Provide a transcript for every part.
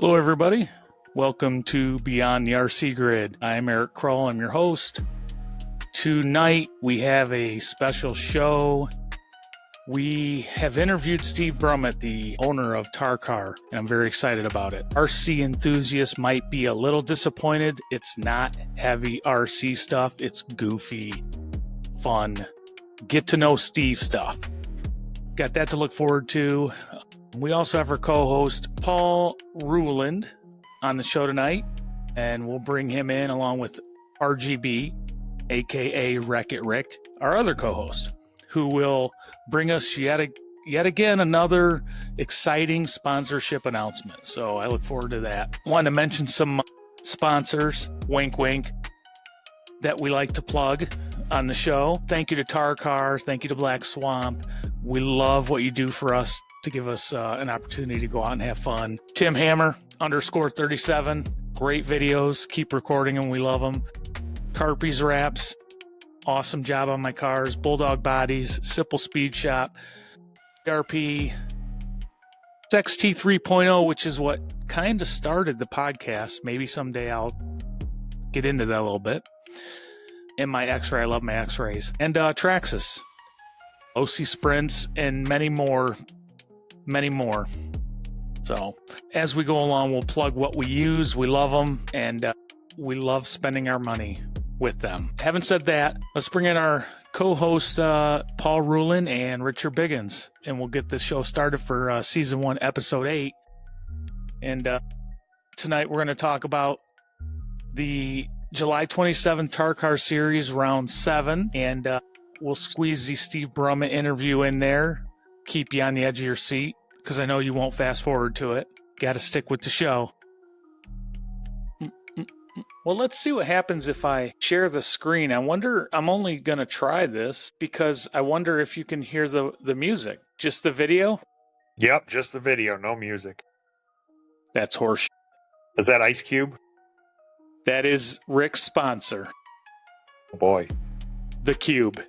Hello, everybody. Welcome to Beyond the RC Grid. I'm Eric Kroll. I'm your host. Tonight, we have a special show. We have interviewed Steve Brummett, the owner of TARCAR, and I'm very excited about it. RC enthusiasts might be a little disappointed. It's not heavy RC stuff. It's goofy, fun, get to know Steve stuff. Got that to look forward to. We also have our co-host, Paul Ruland, on the show tonight, and we'll bring him in along with RGB, a.k.a. Wreck-It Rick, our other co-host, who will bring us yet again another exciting sponsorship announcement. So I look forward to that. Want to mention some sponsors, wink, wink, that we like to plug on the show. Thank you to TARCAR. Thank you to Black Swamp. We love what you do for us to give us an opportunity to go out and have fun. Tim Hammer, _37. Great videos. Keep recording them. We love them. Carpy's Wraps. Awesome job on my cars. Bulldog Bodies. Sipple Speed Shop. RP. XT 3.0, which is what kind of started the podcast. Maybe someday I'll get into that a little bit. And my X-Ray. I love my X-Rays. And Traxxas. OC Sprints and many more. Many more. So as we go along, we'll plug what we use. We love them, and we love spending our money with them. Having said that, let's bring in our co-hosts, Paul Ruland and Richard Biggins, and we'll get this show started for Season 1, Episode 8. And tonight we're going to talk about the July 27 TARCAR Series, Round 7, and we'll squeeze the Steve Brummett interview in there. Keep you on the edge of your seat, because I know you won't fast forward to it. Got to stick with the show. Well, let's see what happens if I share the screen. I wonder, I'm only going to try this because I wonder if you can hear the music. Just the video? Yep, just the video, no music. That's horseshit. Is that Ice Cube? That is Rick's sponsor. Oh boy. The Cube.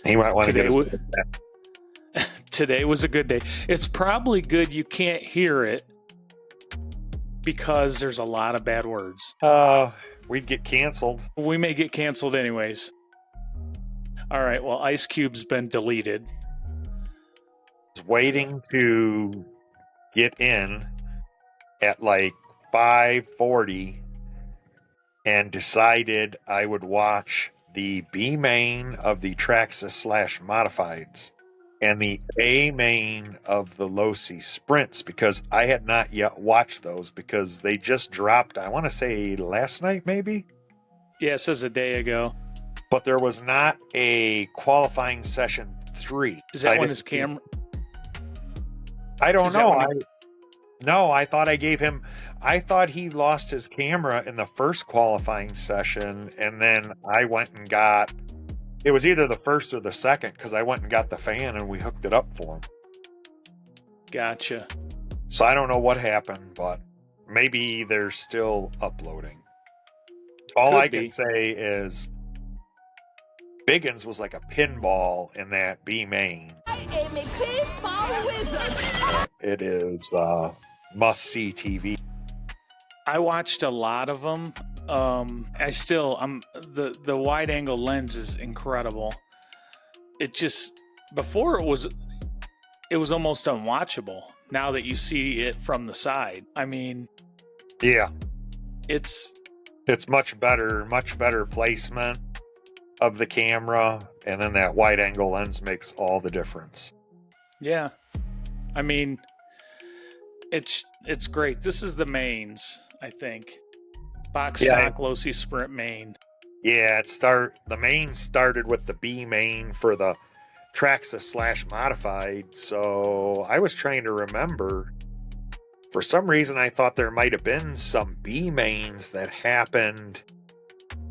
He might want to get us Today was a good day. It's probably good you can't hear it because there's a lot of bad words. We'd get canceled. We may get canceled anyways. All right, well, Ice Cube's been deleted. I was waiting to get in at like 5:40 and decided I would watch the B main of the Traxxas / Modifieds and the A main of the Losi Sprints, because I had not yet watched those because they just dropped, I want to say last night maybe? Yeah, it says a day ago. But there was not a qualifying session 3. Is that I when didn't his see- camera? I don't Is that know. when No, I thought I gave him. I thought he lost his camera in the first qualifying session, and then I went and got. It was either the first or the second because I went and got the fan and we hooked it up for him. Gotcha. So I don't know what happened, but maybe they're still uploading. All Could I be. can say is Biggins was like a pinball in that B main. I am a pinball wizard. It is must see TV. I watched a lot of them. The wide angle lens is incredible. It just before it was almost unwatchable. Now that you see it from the side, I mean, Yeah, it's much better placement of the camera, and then that wide angle lens makes all the difference. yeah. I mean, it's great. This is the mains, I think. Box stock low C sprint main. Yeah, the main started with the B main for the Traxxas / modified. So I was trying to remember. For some reason, I thought there might have been some B mains that happened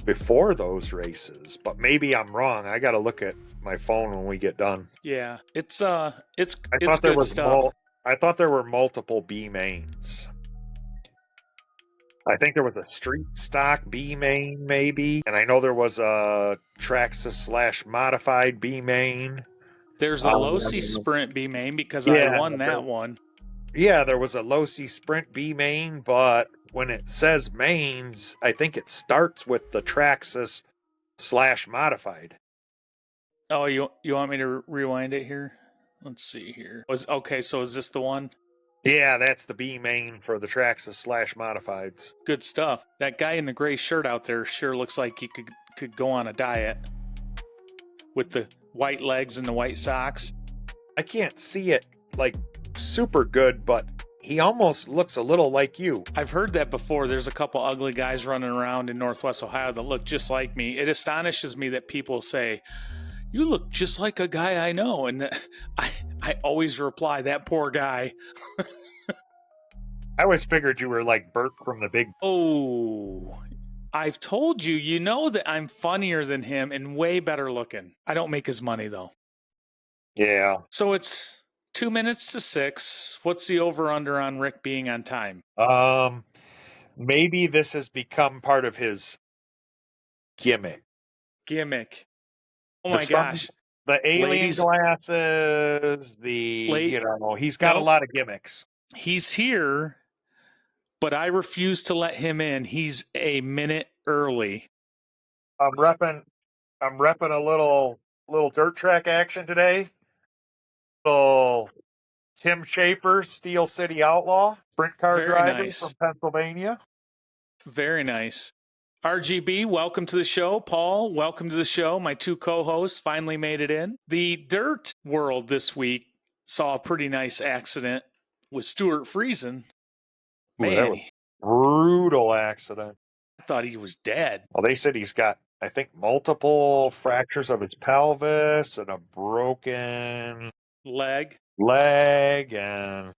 before those races, but maybe I'm wrong. I got to look at my phone when we get done. Yeah, it's I thought good stuff. I thought there were multiple B mains. I think there was a street stock B main, maybe, and I know there was a Traxxas / modified B main. There's a low C sprint B main because I won that one. Yeah, there was a low C sprint B main, but when it says mains, I think it starts with the Traxxas / modified. Oh, you want me to rewind it here? Let's see here. So is this the one? Yeah, that's the B main for the Traxxas / modifieds. Good stuff. That guy in the gray shirt out there sure looks like he could go on a diet with the white legs and the white socks. I can't see it like super good, but he almost looks a little like you. I've heard that before. There's a couple ugly guys running around in Northwest Ohio that look just like me. It astonishes me that people say, "You look just like a guy I know," and I always reply, "That poor guy." I always figured you were like Bert from the Big. Oh, I've told you, you know that I'm funnier than him and way better looking. I don't make his money though. Yeah. So it's 2 minutes to 6. What's the over under on Rick being on time? Maybe this has become part of his gimmick. Oh my gosh. The alien Ladies- glasses, he's got a lot of gimmicks. He's here, but I refuse to let him in. He's a minute early. I'm repping a little dirt track action today. So Tim Schaefer, Steel City Outlaw, sprint car Very driver nice. from Pennsylvania. Very nice. RGB, welcome to the show. Paul, welcome to the show. My two co-hosts finally made it in. The dirt world this week saw a pretty nice accident with Stuart Friesen. Man, that was brutal accident. I thought he was dead. Well, they said he's got, I think, multiple fractures of his pelvis and a broken Leg. And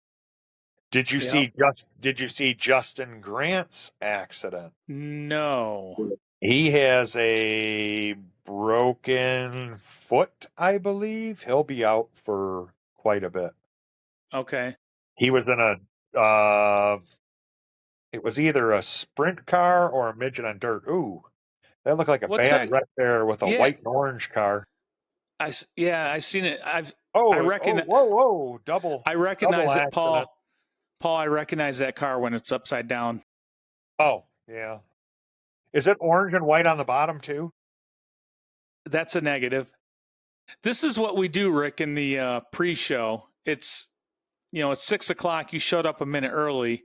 did you see Justin Grant's accident? No. He has a broken foot, I believe. He'll be out for quite a bit. Okay. He was in it was either a sprint car or a midget on dirt. Ooh, that looked like a bad wreck there with a white and orange car. I seen it. Whoa, double. I recognize double it, Paul. Paul, I recognize that car when it's upside down. Oh, yeah. Is it orange and white on the bottom too? That's a negative. This is what we do, Rick, in the pre-show. It's 6 o'clock. You showed up a minute early.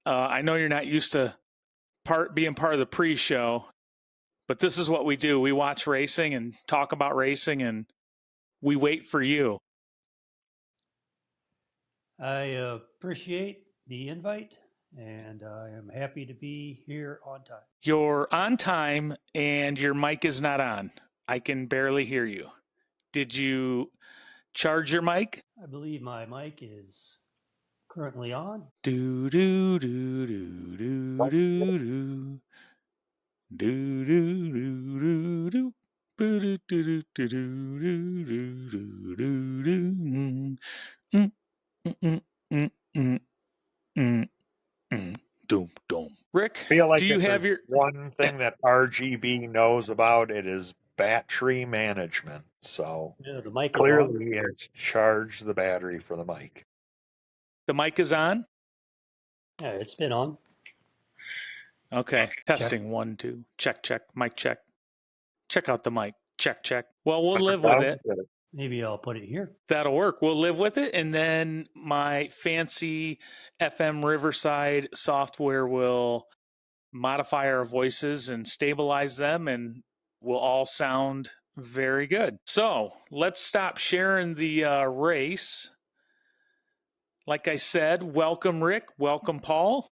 I know you're not used to being part of the pre-show, but this is what we do. We watch racing and talk about racing, and we wait for you. I appreciate the invite, and I am happy to be here on time. You're on time, and your mic is not on. I can barely hear you. Did you charge your mic? I believe my mic is currently on. Do do do do do do do do do do do. Do do do do do do do do do. Mm, mm, mm, mm, mm, mm, mm. Doom, doom. Rick, Feel like do you if have there's your? one thing that RGB knows about, it is battery management. So Yeah, the mic is on. clearly it's charged the battery for the mic. The mic is on. Yeah, it's been on. Okay, testing 1 2. Check check. Mic check. Check out the mic. Check check. Well, we'll live with it. Maybe I'll put it here. That'll work. We'll live with it. And then my fancy FM Riverside software will modify our voices and stabilize them, and we'll all sound very good. So let's stop sharing the race. Like I said, welcome, Rick. Welcome, Paul.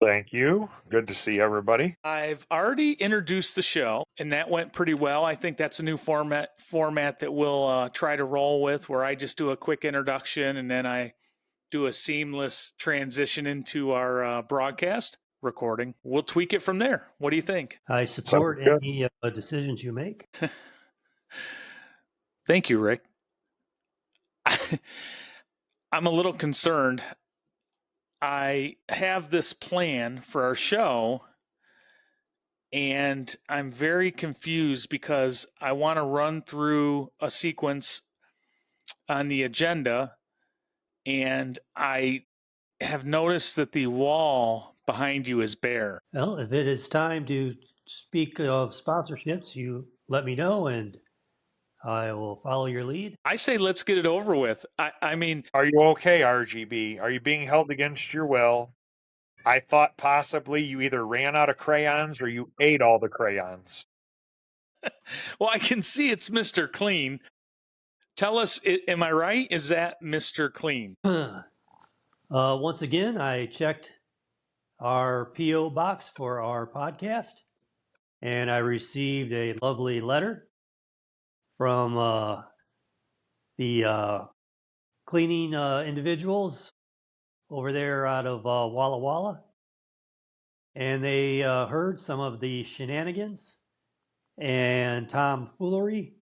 Thank you. Good to see everybody. I've already introduced the show, and that went pretty well. I think that's a new format that we'll try to roll with, where I just do a quick introduction and then I do a seamless transition into our broadcast recording. We'll tweak it from there. What do you think? I support any decisions you make. Thank you, Rick. I'm a little concerned. I have this plan for our show, and I'm very confused because I want to run through a sequence on the agenda, and I have noticed that the wall behind you is bare. Well, if it is time to speak of sponsorships, you let me know and I will follow your lead. I say let's get it over with. I mean, Are you okay, RGB? Are you being held against your will? I thought possibly you either ran out of crayons or you ate all the crayons. well, I can see it's Mr. Clean. Tell us, am I right? Is that Mr. Clean? Once again, I checked our P.O. box for our podcast, and I received a lovely letter from the cleaning individuals over there out of Walla Walla. And they heard some of the shenanigans and tomfoolery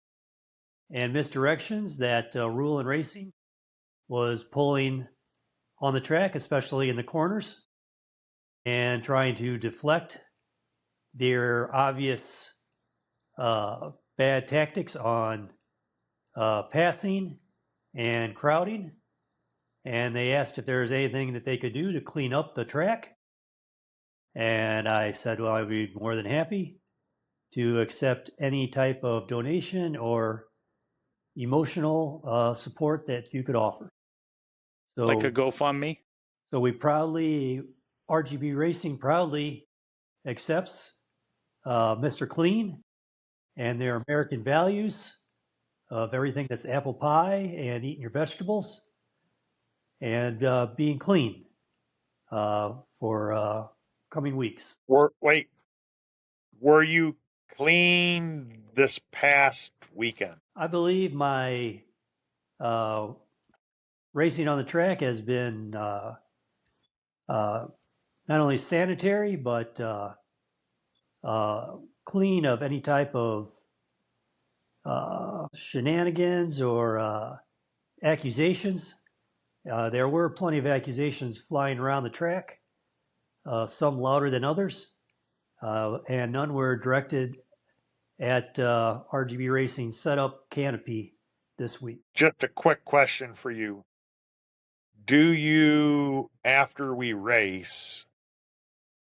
and misdirections that Rule and Racing was pulling on the track, especially in the corners, and trying to deflect their obvious bad tactics on passing and crowding. And they asked if there was anything that they could do to clean up the track. And I said, well, I'd be more than happy to accept any type of donation or emotional support that you could offer. So, Like a GoFundMe? So RGB Racing proudly accepts Mr. Clean and their American values of everything that's apple pie and eating your vegetables and being clean for coming weeks. Were you clean this past weekend? I believe my racing on the track has been not only sanitary, but clean of any type of shenanigans or accusations. There were plenty of accusations flying around the track, some louder than others, and none were directed at RGB Racing setup canopy this week. Just a quick question for you. Do you, after we race,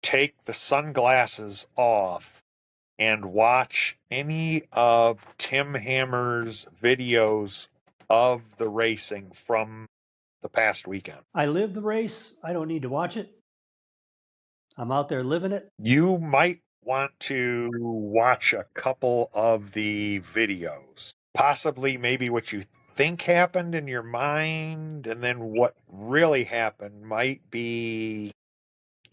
take the sunglasses off and watch any of Tim Hammer's videos of the racing from the past weekend? I live the race. I don't need to watch it. I'm out there living it. You might want to watch a couple of the videos. Possibly maybe what you think happened in your mind and then what really happened might be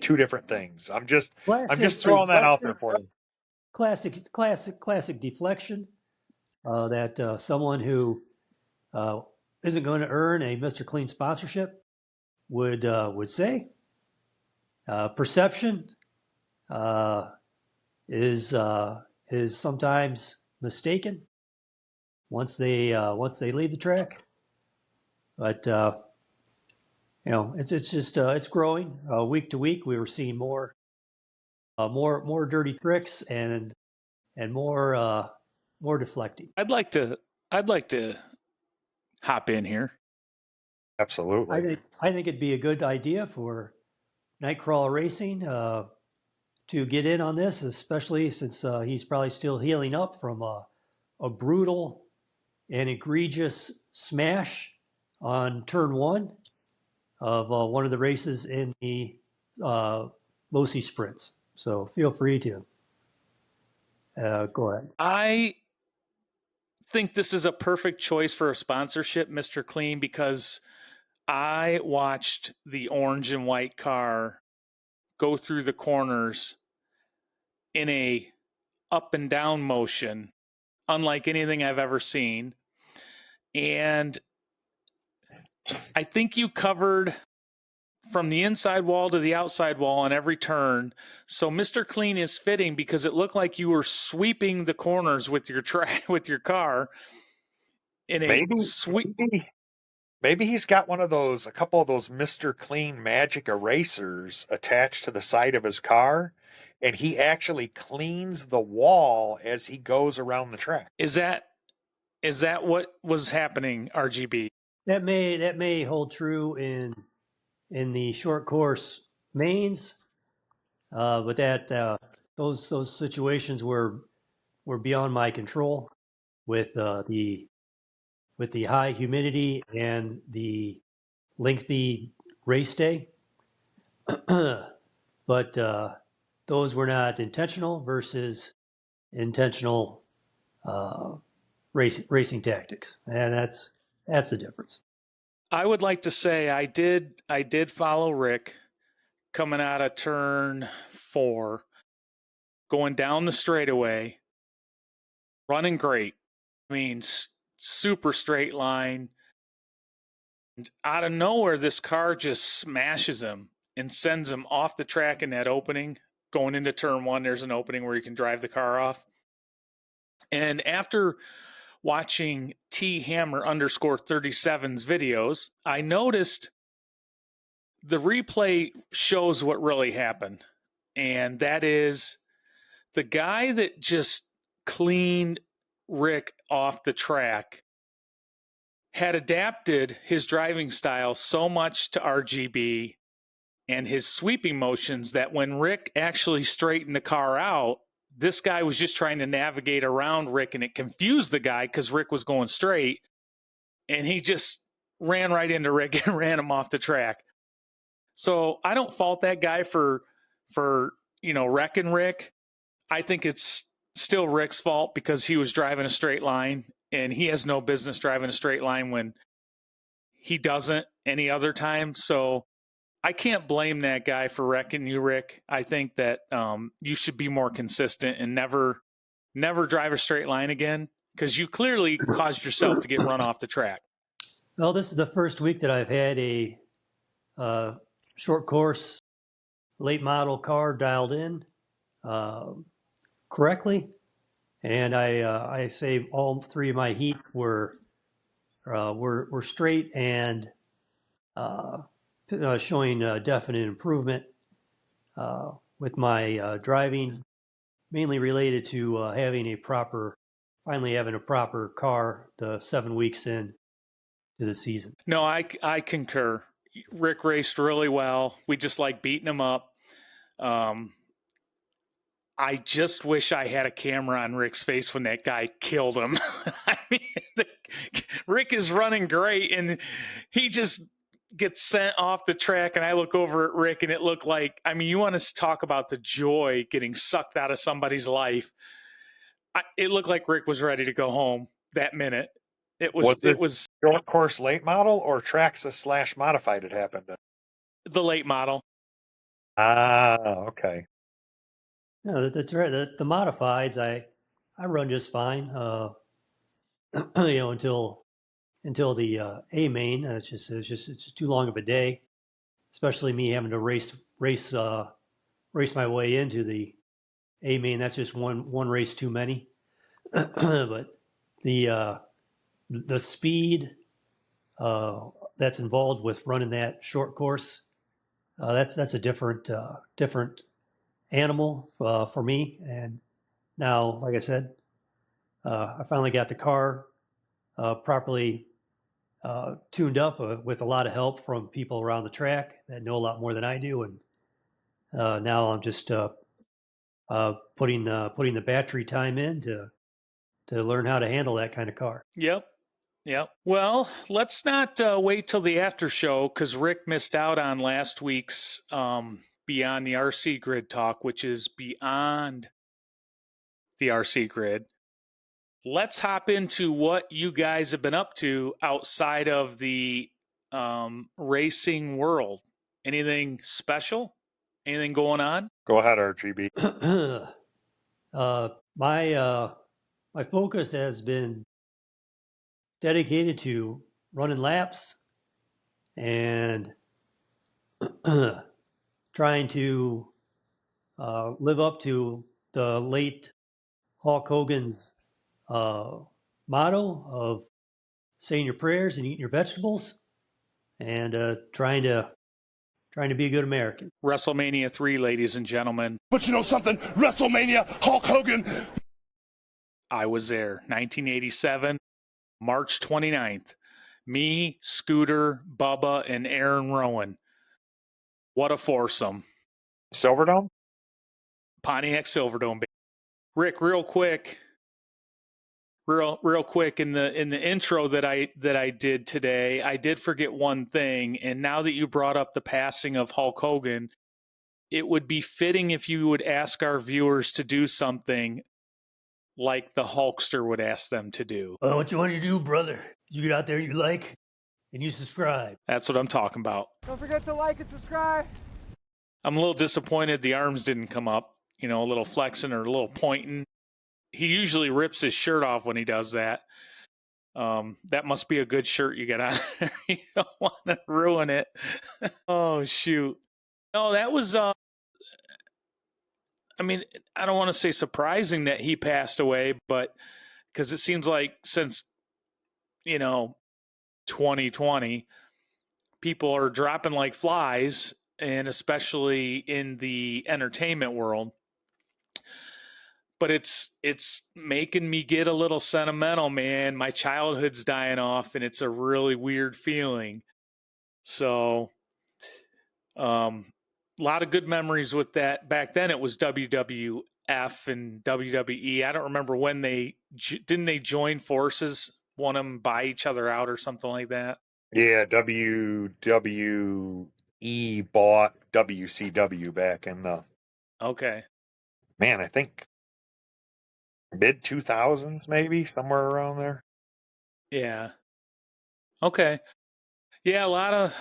two different things. I'm just throwing that out there for you. Classic deflection. that someone who isn't going to earn a Mr. Clean sponsorship would say. Perception is sometimes mistaken once they leave the track, but it's just it's growing week to week. We were seeing more dirty tricks and more deflecting. I'd like to hop in here. Absolutely. I think it'd be a good idea for Nightcrawler Racing to get in on this, especially since he's probably still healing up from a brutal and egregious smash on turn one of one of the races in the Losi sprints. So feel free to go ahead. I think this is a perfect choice for a sponsorship, Mr. Clean, because I watched the orange and white car go through the corners in a up and down motion, unlike anything I've ever seen. And I think you covered from the inside wall to the outside wall on every turn. So Mr. Clean is fitting because it looked like you were sweeping the corners with your with your car in a Maybe he's got a couple of those Mr. Clean magic erasers attached to the side of his car, and he actually cleans the wall as he goes around the track. Is that what was happening, RGB? That may hold true in the short course mains, but that those situations were beyond my control with the high humidity and the lengthy race day. But those were not intentional versus intentional racing tactics, and that's the difference. I would like to say I did follow Rick coming out of turn 4, going down the straightaway, running great. I mean, super straight line. And out of nowhere, this car just smashes him and sends him off the track in that opening. Going into turn 1, there's an opening where you can drive the car off. And after watching T Hammer _37's videos, I noticed the replay shows what really happened. And that is the guy that just cleaned Rick off the track had adapted his driving style so much to RGB and his sweeping motions that when Rick actually straightened the car out, this guy was just trying to navigate around Rick, and it confused the guy because Rick was going straight, and he just ran right into Rick and ran him off the track. So I don't fault that guy for wrecking Rick. I think it's still Rick's fault because he was driving a straight line, and he has no business driving a straight line when he doesn't any other time. So I can't blame that guy for wrecking you, Rick. I think that you should be more consistent and never drive a straight line again, because you clearly caused yourself to get run off the track. Well, this is the first week that I've had a short course late model car dialed in correctly, and I say all 3 of my heats were straight and showing definite improvement with my driving, mainly related to finally having a proper car the 7 weeks in to the season. No, I concur. Rick raced really well. We just like beating him up. I just wish I had a camera on Rick's face when that guy killed him. I mean, Rick is running great, and he just gets sent off the track, and I look over at Rick, and it looked like, I mean, you want to talk about the joy getting sucked out of somebody's life. It looked like Rick was ready to go home that minute. It was short course late model or Traxxas / modified it happened? The late model. Ah, okay. No, the modifieds I run just fine. until the A main. It's just too long of a day, especially me having to race my way into the A main. That's just one race too many. But the speed that's involved with running that short course, that's a different animal for me. And now, like I said, I finally got the car properly tuned up with a lot of help from people around the track that know a lot more than I do. And now I'm just putting the battery time in to learn how to handle that kind of car. Yep. Yep. Well, let's not wait till the after show because Rick missed out on last week's Beyond the RC Grid talk, which is beyond the RC Grid. Let's hop into what you guys have been up to outside of the racing world. Anything special? Anything going on? Go ahead, RGB. My focus has been dedicated to running laps and trying to live up to the late Hulk Hogan's motto of saying your prayers and eating your vegetables, and trying to be a good American. WrestleMania 3, ladies and gentlemen. But you know something? WrestleMania, Hulk Hogan. I was there, 1987, March 29th. Me, Scooter, Bubba, and Aaron Rowan. What a foursome. Silverdome? Pontiac Silverdome. Rick, real quick in the intro that I did today, I did forget one thing, and now that you brought up the passing of Hulk Hogan, it would be fitting if you would ask our viewers to do something like the Hulkster would ask them to do. What you want to do, brother? You get out there, you like, and you subscribe. That's what I'm talking about. Don't forget to like and subscribe. I'm a little disappointed the arms didn't come up, a little flexing or a little pointing. He usually rips his shirt off when he does that. That must be a good shirt you get on. You don't want to ruin it. Oh, shoot. No, that was, I don't want to say surprising that he passed away, but because it seems like since, 2020, people are dropping like flies, and especially in the entertainment world. But it's making me get a little sentimental, man. My childhood's dying off, and it's a really weird feeling. So, a lot of good memories with that. Back then, it was WWF and WWE. I don't remember when didn't they join forces, want them buy each other out or something like that. Yeah, WWE bought WCW back in the I think mid 2000s, maybe somewhere around there. Yeah. Okay. Yeah, a lot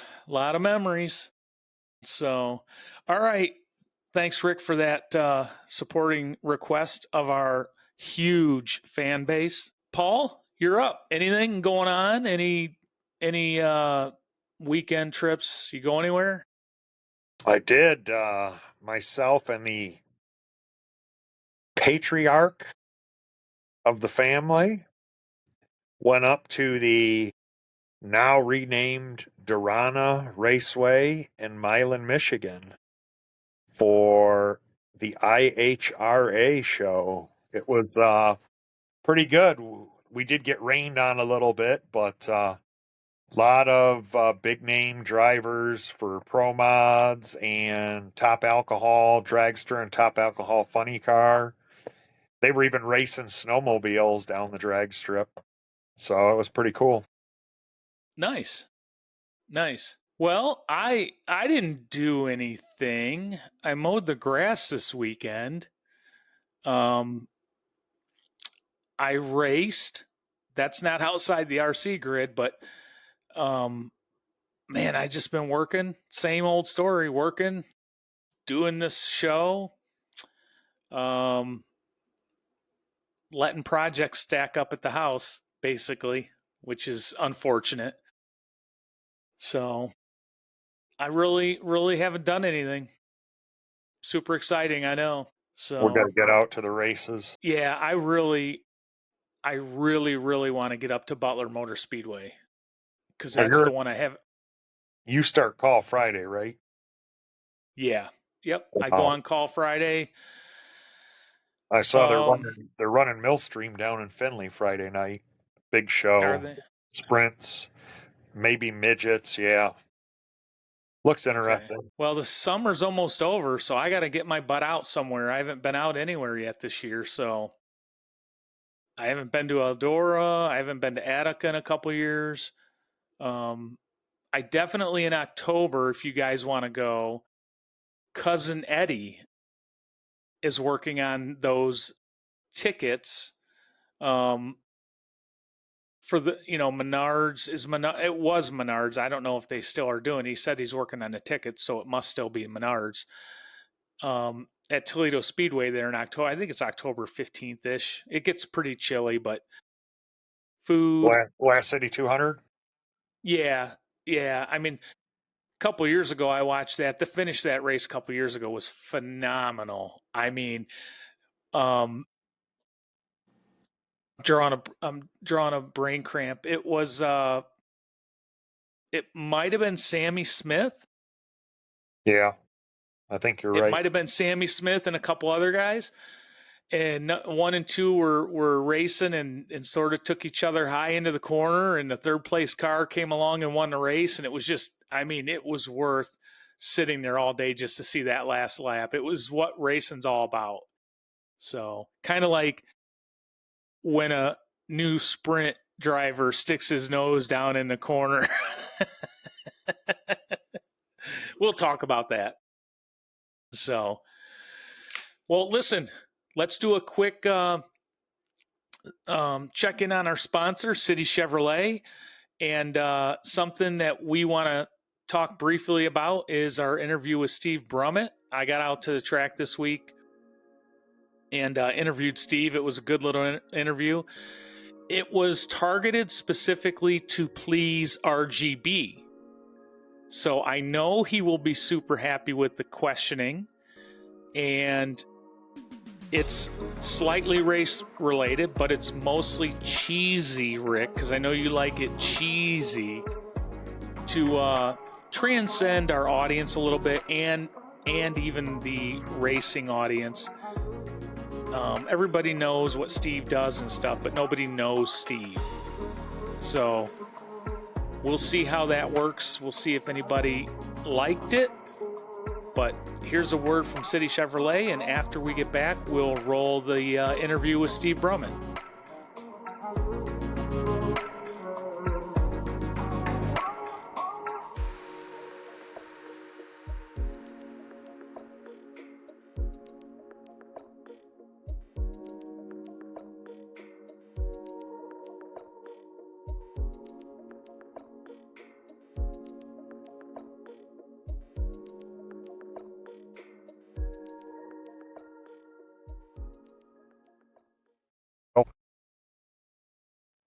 of memories. So, all right. Thanks, Rick, for that supporting request of our huge fan base. Paul, you're up. Anything going on? Any weekend trips? You go anywhere? I did. Myself and the patriarch of the family went up to the now renamed Durana Raceway in Milan, Michigan for the IHRA show. It was pretty good. We did get rained on a little bit, but a lot of big name drivers for Pro Mods and Top Alcohol Dragster and Top Alcohol Funny Car. They were even racing snowmobiles down the drag strip. So it was pretty cool. Nice. Well, I didn't do anything. I mowed the grass this weekend. I raced. That's not outside the RC grid, but man, I just been working. Same old story, working, doing this show. Letting projects stack up at the house. basically, which is unfortunate. So I really, really haven't done anything. Super exciting, I know. So We're going to get out to the races. yeah, I really, really want to get up to Butler Motor Speedway because that's the one I have. You start call Friday, right? Yeah. Yep. I go on call Friday. I saw they're running Millstream down in Findlay Friday night. Big show. Are they? Sprints, maybe midgets. Yeah. Looks interesting. Okay. Well, the summer's almost over, so I got to get my butt out somewhere. I haven't been out anywhere yet this year, so I haven't been to Eldora. I haven't been to Attica in a couple years. I definitely in October, if you guys want to go, Cousin Eddie is working on those tickets. For the Menards it was Menards. I don't know if they still are doing. He said he's working on the tickets, so it must still be Menards. At Toledo Speedway there in October. I think it's October 15th ish. It gets pretty chilly, but food. Glass City 200. Yeah. I mean, a couple years ago I watched that. The finish that race a couple years ago was phenomenal. I mean, I'm drawing a brain cramp. It was it might have been Sammy Smith. Yeah, I think you're right. It might have been Sammy Smith and a couple other guys. And 1 and 2 were racing and sort of took each other high into the corner. And the third place car came along and won the race. And it was just, I mean, it was worth sitting there all day just to see that last lap. It was what racing's all about. So kind of like when a new sprint driver sticks his nose down in the corner. We'll talk about that. So, well, listen, let's do a quick check in on our sponsor, City Chevrolet. And something that we want to talk briefly about is our interview with Steve Brummett. I got out to the track this week and interviewed Steve. It was a good little interview. It was targeted specifically to please RGB. So I know he will be super happy with the questioning, and it's slightly race related, but it's mostly cheesy, Rick, because I know you like it cheesy, to transcend our audience a little bit and even the racing audience. Everybody knows what Steve does and stuff, but nobody knows Steve. So we'll see how that works. We'll see if anybody liked it. But here's a word from City Chevrolet, and after we get back, we'll roll the interview with Steve Brummett.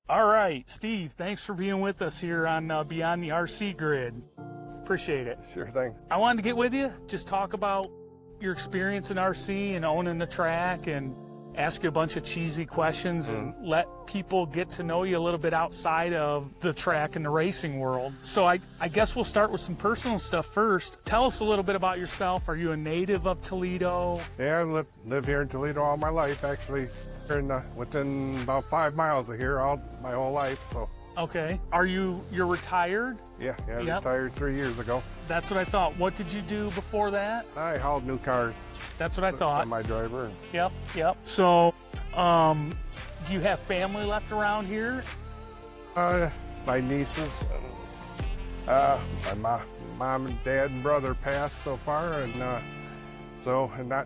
All right, Steve, thanks for being with us here on Beyond the RC Grid. Appreciate it. Sure thing. I wanted to get with you, just talk about your experience in RC and owning the track and ask you a bunch of cheesy questions and let people get to know you a little bit outside of the track and the racing world. So I guess we'll start with some personal stuff first. Tell us a little bit about yourself. Are you a native of Toledo? Yeah, I lived here in Toledo all my life, actually. Within about 5 miles of here my whole life. So Okay. You're retired? Yeah, Yep. retired 3 years ago. That's what I thought. What did you do before that? I hauled new cars. That's what I thought. I'm my driver. Yep. So, do you have family left around here? My nieces, my mom and dad and brother passed so far, and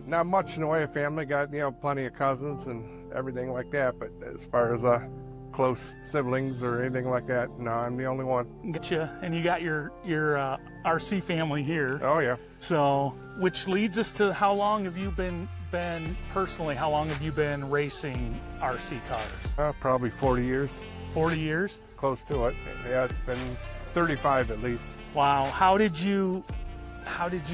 not much in the way of family. Got plenty of cousins and everything like that, but as far as close siblings or anything like that, no, I'm the only one. Gotcha. And you got your RC family here. Oh yeah. So, which leads us to how long have you been personally? How long have you been racing RC cars? Probably 40 years. 40 years? Close to it. Yeah, it's been 35 at least. Wow. How did you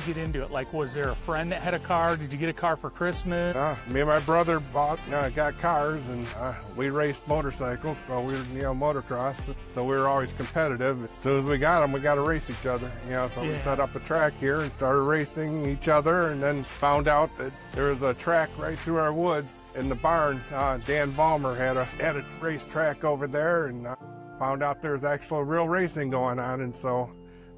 get into it? Like, was there a friend that had a car? Did you get a car for Christmas? Me and my brother got cars, and we raced motorcycles, so we were, motocross. So we were always competitive. As soon as we got them, we got to race each other. So we set up a track here and started racing each other, and then found out that there was a track right through our woods in the barn. Dan Ballmer had a race track over there, and found out there was actual real racing going on, and so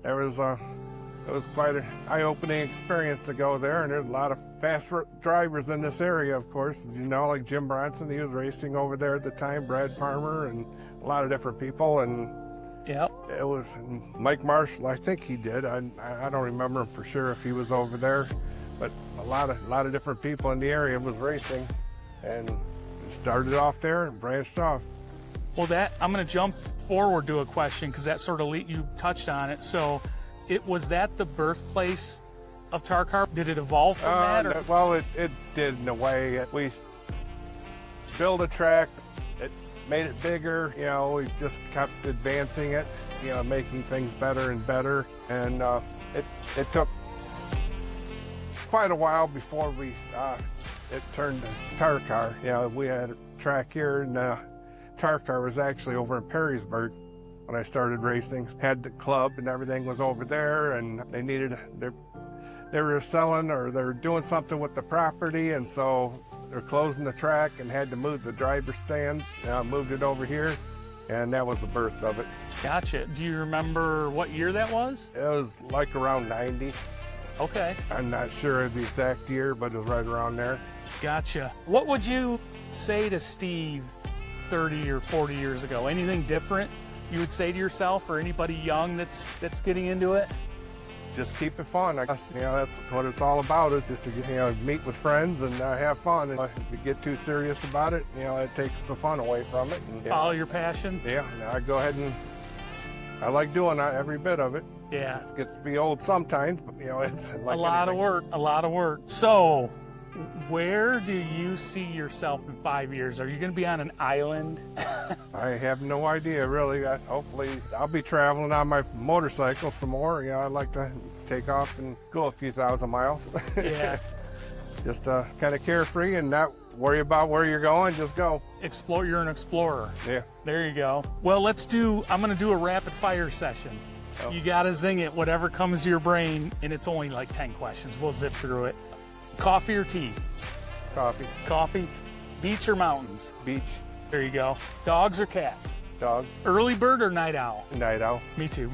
there was it was quite an eye-opening experience to go there, and there's a lot of fast drivers in this area, of course. As you know, like Jim Bronson, he was racing over there at the time, Brad Farmer, and a lot of different people. And it was Mike Marshall, I think he did. I don't remember for sure if he was over there, but a lot of different people in the area was racing, and started off there and branched off. Well, I'm going to jump forward to a question because that sort of you touched on it. So, was that the birthplace of TARCAR? Did it evolve from that? Or? Well, it did in a way. We built a track, it made it bigger. We just kept advancing it, making things better and better. And it took quite a while before it turned to TARCAR. We had a track here, and TARCAR was actually over in Perrysburg. When I started racing, had the club and everything was over there, and they were selling, or they were doing something with the property, and so they're closing the track and had to move the driver's stand. Moved it over here, and that was the birth of it. Gotcha. Do you remember what year that was? It was like around 90. Okay. I'm not sure of the exact year, but it was right around there. Gotcha. What would you say to Steve 30 or 40 years ago? Anything different you would say to yourself, or anybody young that's getting into it? Just keep it fun. I guess that's what it's all about, is just to meet with friends and have fun. And if you get too serious about it, it takes the fun away from it. And, follow your passion. Yeah, I go ahead and I like doing every bit of it. Yeah, it gets to be old sometimes, but it's like a lot of work. So, where do you see yourself in 5 years? Are you going to be on an island? I have no idea, really. Hopefully, I'll be traveling on my motorcycle some more. I'd like to take off and go a few thousand miles. Yeah. Just kind of carefree and not worry about where you're going. Just go. Explore. You're an explorer. Yeah. There you go. Well, I'm going to do a rapid fire session. Oh. You got to zing it, whatever comes to your brain, and it's only like 10 questions. We'll zip through it. Coffee or tea? Coffee. Coffee. Beach or mountains? Beach. There you go. Dogs or cats? Dog. Early bird or night owl? Night owl. Me too.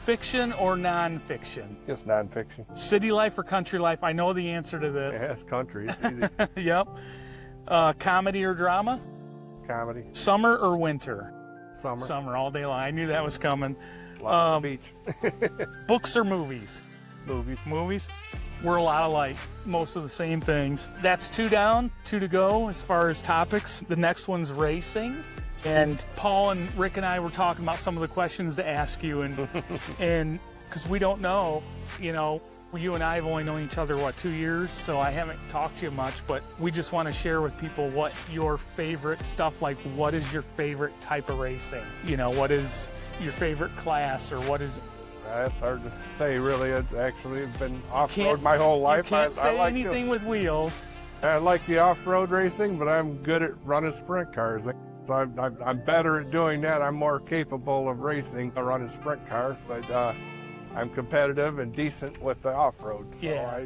Fiction or non-fiction? Just non-fiction. City life or country life? I know the answer to this. Yeah, it's country. It's easy. Yep. Comedy or drama? Comedy. Summer or winter? Summer. Summer all day long. I knew that was coming. Beach. Books or movies? Movies. We're a lot alike. Most of the same things. That's 2 down, 2 to go as far as topics. The next one's racing. And Paul and Rick and I were talking about some of the questions to ask you, and because we don't know, you and I have only known each other, 2 years, so I haven't talked to you much, but we just want to share with people what your favorite stuff, like what is your favorite type of racing? What is your favorite class, or what is... That's hard to say, really. I've actually been off-road my whole life. You can't say anything with wheels. I like the off-road racing, but I'm good at running sprint cars. So I'm better at doing that. I'm more capable of racing a running sprint car, but I'm competitive and decent with the off-road. So yeah.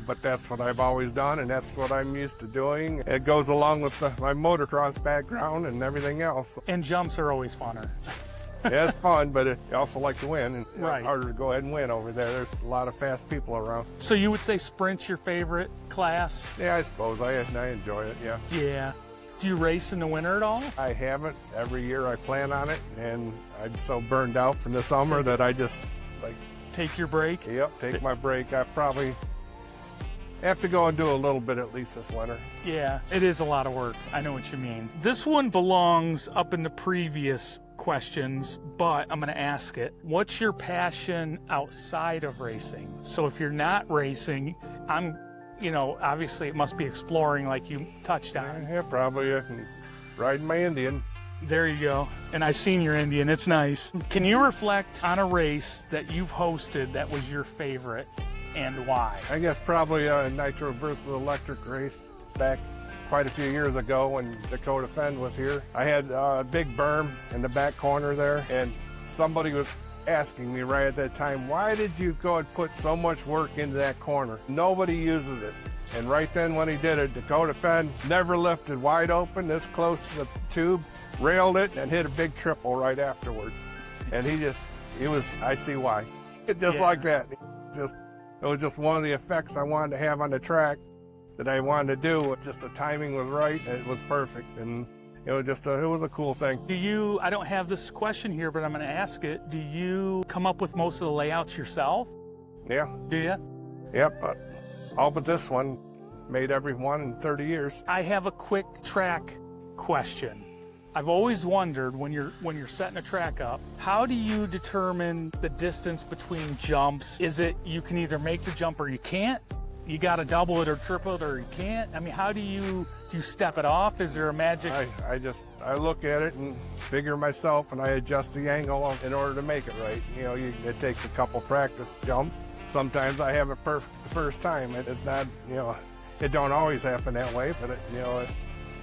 But that's what I've always done, and that's what I'm used to doing. It goes along with my motocross background and everything else. And jumps are always funner. Yeah, it's fun, but you also like to win, and right. It's harder to go ahead and win over there. There's a lot of fast people around. So you would say sprint's your favid class? Yeah, I suppose. I enjoy it, yeah. Yeah. Do you race in the winter at all? I haven't. Every year I plan on it, and I'm so burned out from the summer that I just, take your break? Yep, take my break. I probably have to go and do a little bit at least this winter. Yeah, it is a lot of work. I know what you mean. This one belongs up in the previous questions, but I'm going to ask it. What's your passion outside of racing? So if you're not racing, obviously it must be exploring like you touched on. Yeah, probably riding my Indian. There you go. And I've seen your Indian. It's nice. Can you reflect on a race that you've hosted that was your favorite and why? I guess probably a Nitro versus Electric race back quite a few years ago when Dakota Fend was here. I had a big berm in the back corner there, and somebody was asking me right at that time, why did you go and put so much work into that corner? Nobody uses it. And right then when he did it, Dakota Fend never lifted wide open, this close to the tube, railed it, and hit a big triple right afterwards. And I see why. Just like that. It was just one of the effects I wanted to have on the track that I wanted to do. Just the timing was right, and it was perfect. And it was a cool thing. I don't have this question here, but I'm going to ask it. Do you come up with most of the layouts yourself? Yeah. Do you? Yep. All but this one. Made every one in 30 years. I have a quick track question. I've always wondered when you're setting a track up, how do you determine the distance between jumps? Is it you can either make the jump or you can't? You got to double it or triple it or you can't? I mean, how do you step it off? Is there a magic? I look at it and figure myself, and I adjust the angle in order to make it right. It takes a couple practice jumps. Sometimes I have it perfect the first time. It's not, it don't always happen that way, but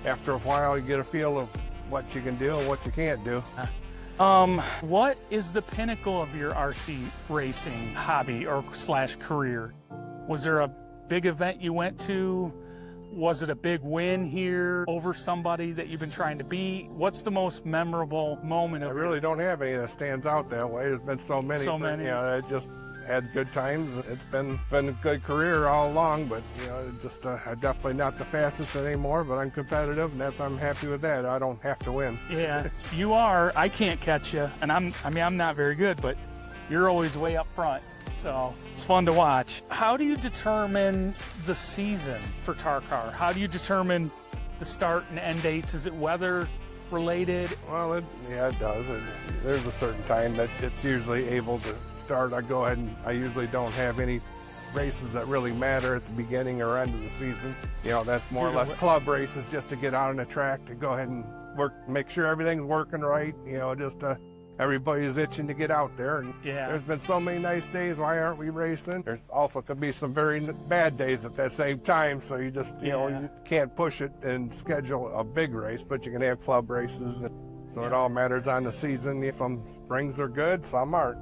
after a while you get a feel of what you can do and what you can't do. What is the pinnacle of your RC racing hobby or / career? Was there a big event you went to? Was it a big win here over somebody that you've been trying to beat? What's the most memorable moment of I really don't have any that stands out that way. There's been so many. I just had good times. It's been a good career all along, but I'm definitely not the fastest anymore, but I'm competitive, and I'm happy with that. I don't have to win. Yeah, you are. I can't catch you, and I'm not very good, but you're always way up front. So it's fun to watch. How do you determine the season for TARCAR? How do you determine the start and end dates? Is it weather related? Well, it does. There's a certain time that it's usually able to start. I usually don't have any races that really matter at the beginning or end of the season. That's more or less club races just to get out on the track to go ahead and make sure everything's working right. Everybody's itching to get out there, and there's been so many nice days. Why aren't we racing? There's also could be some very bad days at that same time, so you just you can't push it and schedule a big race, but you can have club races. So it all matters on the season. Some springs are good, some aren't.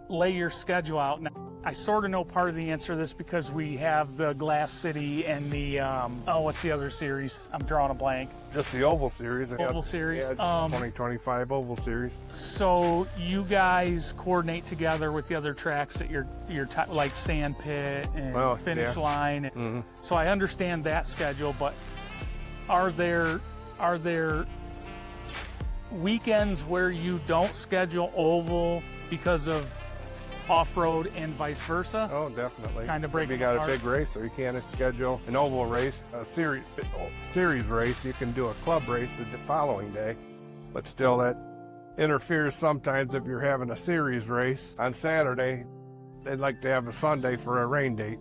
Lay your schedule out. Now, I sort of know part of the answer to this because we have the Glass City and the, what's the other series? I'm drawing a blank. Just the Oval Series. Oval Series. 2025 Oval Series. So you guys coordinate together with the other tracks that you're like Sand Pit and Finish Line. Mm-hmm. So I understand that schedule, but are there weekends where you don't schedule Oval because of off-road and vice versa? Oh, definitely. Kind of break If you got a big race, so you can't schedule an oval race, a series race. You can do a club race the following day, but still that interferes sometimes if you're having a series race on Saturday. They'd like to have a Sunday for a rain date.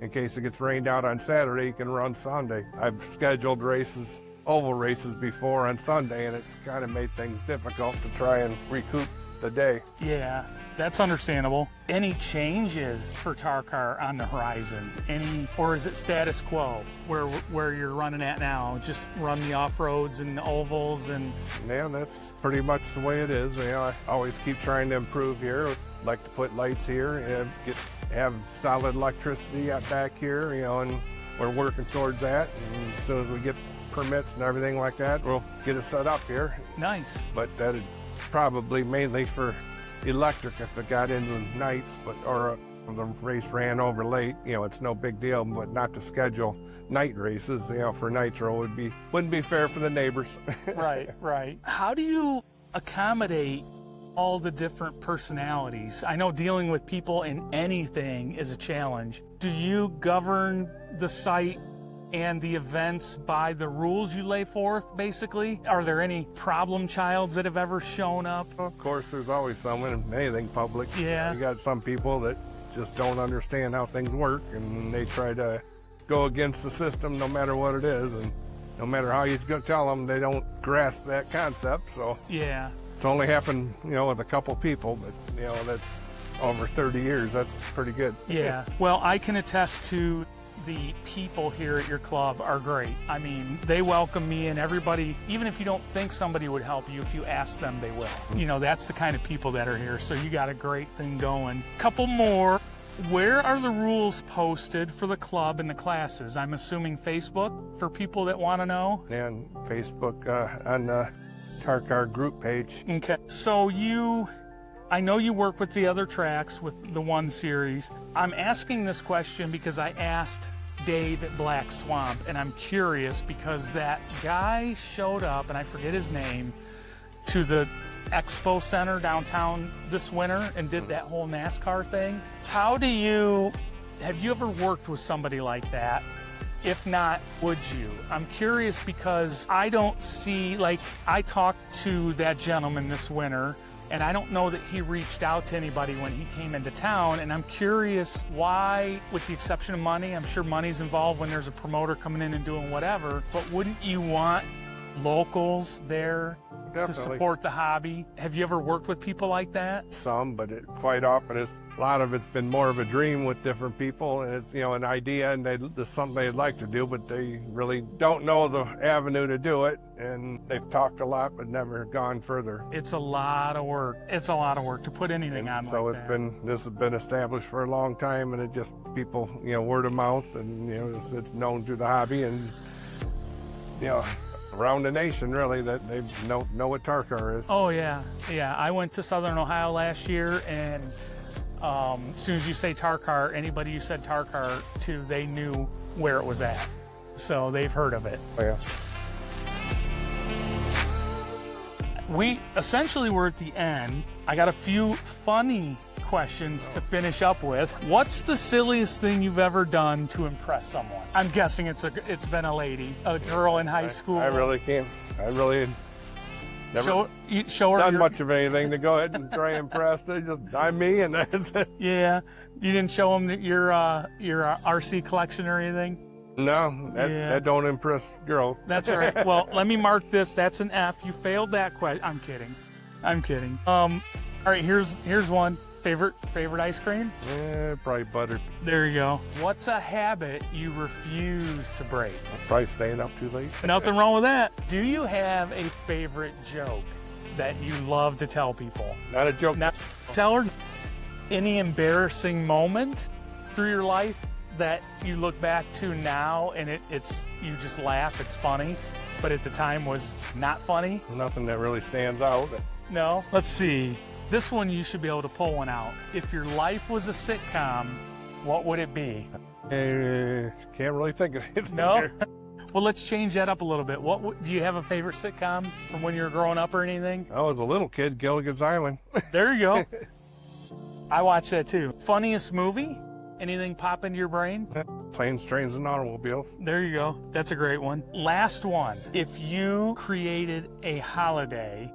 In case it gets rained out on Saturday, you can run Sunday. I've scheduled races, oval races before on Sunday, and it's kind of made things difficult to try and recoup the day. Yeah, that's understandable. Any changes for TARCAR on the horizon? Or is it status quo where you're running at now? Just run the off-roads and the ovals and... Yeah, that's pretty much the way it is. I always keep trying to improve here. Like to put lights here and have solid electricity back here, and we're working towards that. And as soon as we get permits and everything like that, we'll get it set up here. Nice. But that'd probably mainly for electric if it got into nights, or the race ran over late. It's no big deal, but not to schedule night races. For nitro wouldn't be fair for the neighbors. Right. How do you accommodate all the different personalities? I know dealing with people in anything is a challenge. Do you govern the site and the events by the rules you lay forth, basically? Are there any problem childs that have ever shown up? Of course, there's always someone in anything public. Yeah. You got some people that just don't understand how things work, and they try to go against the system no matter what it is. And no matter how you go tell them, they don't grasp that concept. So Yeah. it's only happened, with a couple people, but that's over 30 years. That's pretty good. Yeah. Well, I can attest to the people here at your club are great. I mean, they welcome me, and everybody, even if you don't think somebody would help you, if you ask them, they will. That's the kind of people that are here. So you got a great thing going. Couple more. Where are the rules posted for the club and the classes? I'm assuming Facebook for people that want to know. And Facebook on the TARCAR group page. Okay. So I know you work with the other tracks with the 1 series. I'm asking this question because I asked Dave at Black Swamp, and I'm curious because that guy showed up, and I forget his name, to the Expo Center downtown this winter and did that whole NASCAR thing. Have you ever worked with somebody like that? If not, would you? I'm curious because I don't see, I talked to that gentleman this winter, and I don't know that he reached out to anybody when he came into town, and I'm curious why, with the exception of money, I'm sure money's involved when there's a promoter coming in and doing whatever, but wouldn't you want locals there to support the hobby? Have you ever worked with people like that? Some, but quite often a lot of it's been more of a dream with different people, and it's an idea, and it's something they'd like to do, but they really don't know the avenue to do it, and they've talked a lot but never gone further. It's a lot of work. It's a lot of work to put anything on so like it's that. This has been established for a long time, and it just people word of mouth, and it's known through the hobby, and around the nation, really, that they know what TARCAR is. Oh, yeah. Yeah, I went to Southern Ohio last year, and as soon as you say TARCAR, anybody you said TARCAR to, they knew where it was at. So they've heard of it. Oh, yeah. We essentially were at the end. I got a few funny questions to finish up with. What's the silliest thing you've ever done to impress someone? I'm guessing it's been a lady, a girl in high school. I really can't. I really never show her done much of anything to go ahead and try and impress. I'm me, and that's it. Yeah, you didn't show them your RC collection or anything. No, that don't impress girls. That's all right. Well, let me mark this. That's an F. You failed that question. I'm kidding. All right, here's one. Favorite ice cream? Probably butter. There you go. What's a habit you refuse to break? Probably staying up too late. Nothing wrong with that. Do you have a favorite joke that you love to tell people? Not a joke. Now, tell her any embarrassing moment through your life that you look back to now and it's you just laugh, it's funny, but at the time was not funny? Nothing that really stands out. No? Let's see. This one you should be able to pull one out. If your life was a sitcom, what would it be? Can't really think of anything. No? Well, let's change that up a little bit. Do you have a favorite sitcom from when you were growing up or anything? I was a little kid, Gilligan's Island. There you go. I watched that too. Funniest movie? Anything pop into your brain? Planes, Trains, and Automobiles. There you go. That's a great one. Last one. If you created a holiday,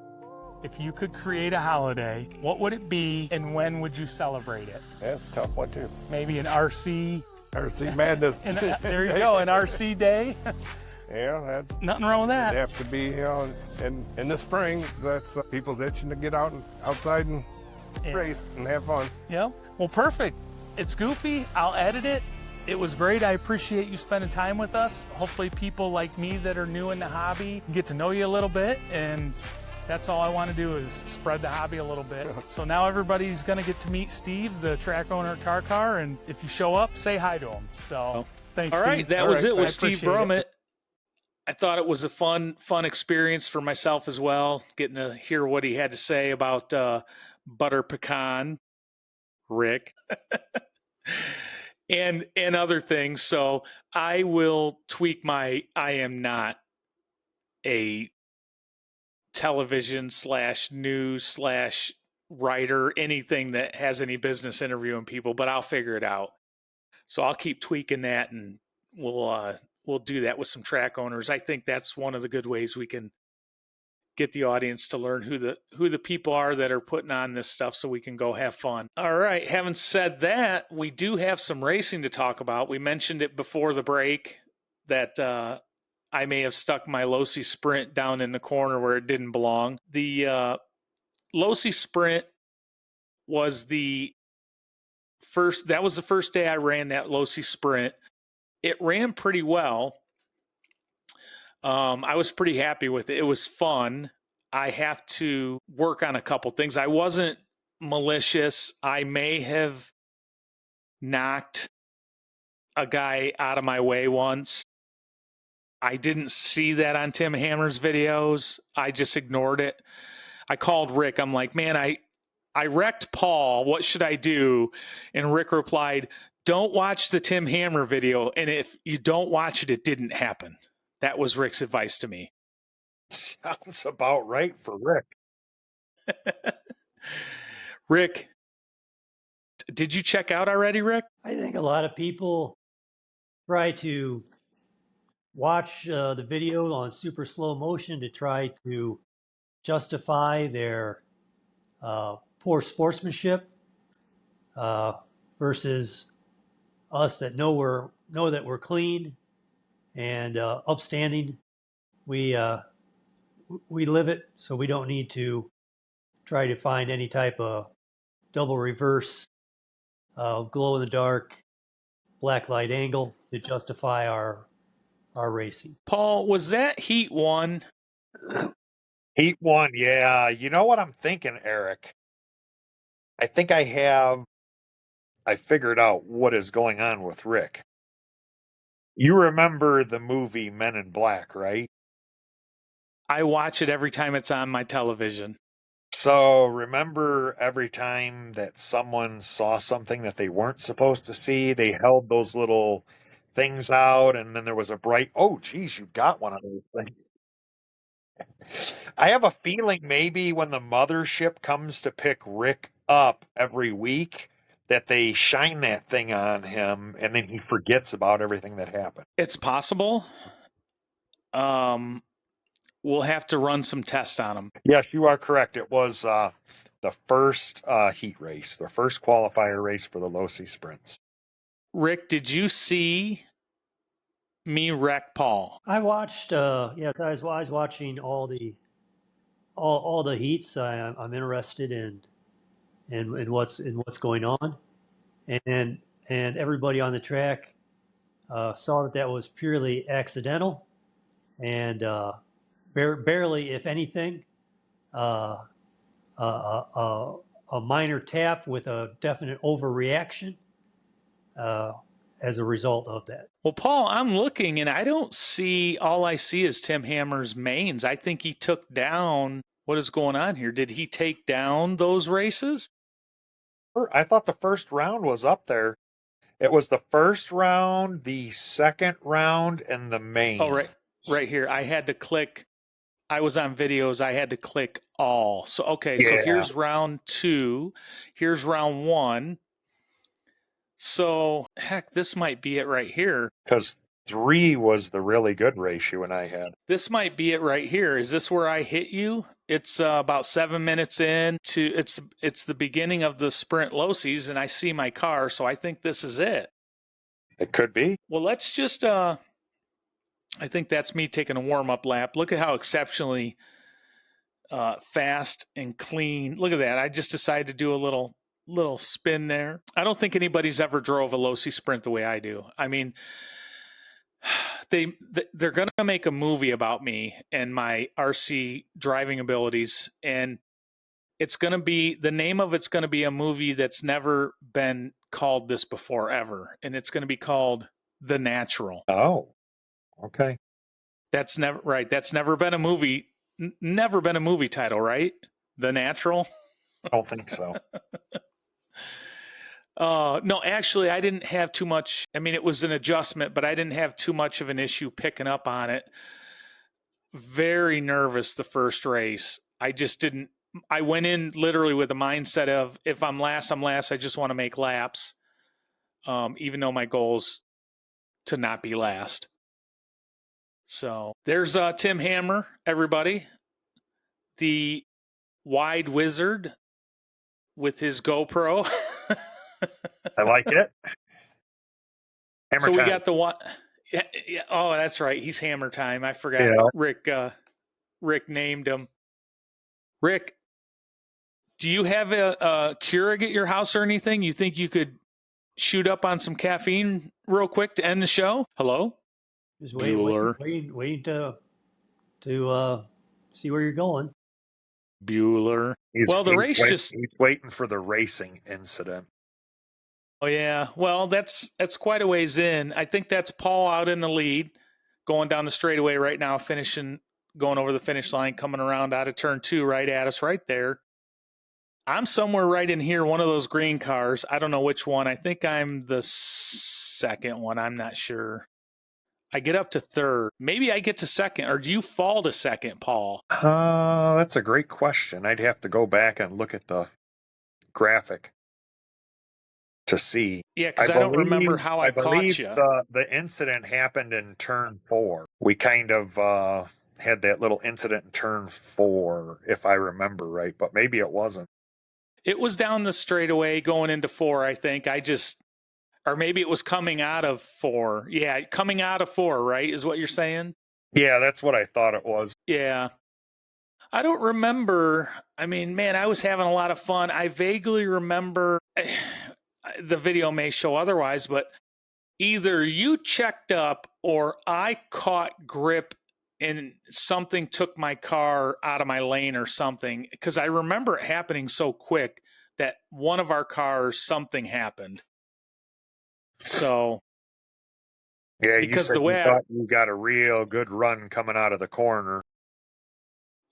what would it be and when would you celebrate it? That's a tough one too. Maybe an RC madness. There you go, an RC day. Yeah, Nothing wrong with that. It'd have to be, in the spring. That's people's itching to get outside and race and have fun. Yeah. Well, perfect. It's goofy. I'll edit it. It was great. I appreciate you spending time with us. Hopefully people like me that are new in the hobby get to know you a little bit, and that's all I want to do is spread the hobby a little bit. So now everybody's going to get to meet Steve, the track owner at TARCAR, and if you show up, say hi to him. So thanks, All Steve. right, that was it with Steve Brummett. I I thought it was a fun experience for myself as well, getting to hear what he had to say about butter pecan, Rick, and other things. So I will tweak my I am not a television / news / writer, anything that has any business interviewing people, but I'll figure it out. So I'll keep tweaking that, and we'll do that with some track owners. I think that's one of the good ways we can get the audience to learn who the people are that are putting on this stuff so we can go have fun. All right. Having said that, we do have some racing to talk about. We mentioned it before the break that I may have stuck my Losi Sprint down in the corner where it didn't belong. The Losi Sprint was the first day I ran that Losi Sprint. It ran pretty well. I was pretty happy with it. It was fun. I have to work on a couple things. I wasn't malicious. I may have knocked a guy out of my way once. I didn't see that on Tim Hammer's videos. I just ignored it. I called Rick. I'm like, man, I wrecked Paul. What should I do? And Rick replied, don't watch the Tim Hammer video. And if you don't watch it, it didn't happen. That was Rick's advice to me. Sounds about right for Rick. Rick, did you check out already, Rick? I think a lot of people try to watch the video on super slow motion to try to justify their poor sportsmanship versus us that know that we're clean and upstanding. We live it, so we don't need to try to find any type of double reverse, glow in the dark, black light angle to justify our racing. Paul, was that Heat 1? Heat 1, yeah. You know what I'm thinking, Eric? I think I figured out what is going on with Rick. You remember the movie Men in Black, right? I watch it every time it's on my television. So remember every time that someone saw something that they weren't supposed to see, they held those little things out, and then there was a bright, oh, geez, you got one of those things. I have a feeling maybe when the mothership comes to pick Rick up every week, that they shine that thing on him, and then he forgets about everything that happened. It's possible. We'll have to run some tests on him. Yes, you are correct. It was the first heat race, the first qualifier race for the Losi Sprints. Rick, did you see me wreck Paul? I watched. Yes, I was watching all the heats. I'm interested in what's going on, and everybody on the track saw that was purely accidental, and barely, if anything, a minor tap with a definite overreaction as a result of that. Well, Paul, I'm looking and I don't see, all I see is Tim Hammer's mains. I think he took down, what is going on here? Did he take down those races? I thought the first round was up there. It was the first round, the second round, and the main. Oh, right here. I had to click. I was on videos. I had to click all. So, okay. Yeah. So here's round 2. Here's round 1. So, heck, this might be it right here. Because 3 was the really good race you and I had. This might be it right here. Is this where I hit you? It's about 7 minutes in to it's the beginning of the sprint Losis, and I see my car, so I think this is it. It could be. Well, let's just I think that's me taking a warm-up lap. Look at how exceptionally fast and clean. Look at that. I just decided to do a little spin there. I don't think anybody's ever drove a Losi Sprint the way I do. I mean, they're going to make a movie about me and my RC driving abilities, and it's going to be, the name of it's going to be a movie that's never been called this before ever, and it's going to be called The Natural. Oh, okay. That's never right. That's never been a movie. Never been a movie title, right? The Natural. I don't think so. No, actually, I didn't have too much. I mean, it was an adjustment, but I didn't have too much of an issue picking up on it. Very nervous the first race. I just didn't. I went in literally with the mindset of, if I'm last, I'm last. I just want to make laps, even though my goal is to not be last. So there's Tim Hammer, everybody. The wide wizard with his GoPro. I like it. So we got the one. Yeah, yeah. Oh, that's right. He's Hammer Time. I forgot. Yeah. Rick named him. Rick, do you have a Keurig at your house or anything? You think you could shoot up on some caffeine real quick to end the show? Hello? Just Bueller. waiting to see where you're going. Bueller. Well, the race just... He's waiting for the racing incident. Oh, yeah. Well, that's quite a ways in. I think that's Paul out in the lead, going down the straightaway right now, going over the finish line, coming around out of turn 2 right at us right there. I'm somewhere right in here, one of those green cars. I don't know which one. I think I'm the second one. I'm not sure. I get up to third. Maybe I get to second, or do you fall to second, Paul? That's a great question. I'd have to go back and look at the graphic to see. Yeah, because I don't remember how I caught you. The incident happened in turn 4. We kind of had that little incident in turn 4, if I remember right, but maybe it wasn't. It was down the straightaway going into 4, I think. Or maybe it was coming out of 4. Yeah, coming out of 4, right, is what you're saying? Yeah, that's what I thought it was. Yeah. I don't remember. I mean, man, I was having a lot of fun. I vaguely remember, the video may show otherwise, but either you checked up or I caught grip and something took my car out of my lane or something, because I remember it happening so quick that one of our cars, something happened. So yeah, because you thought you got a real good run coming out of the corner.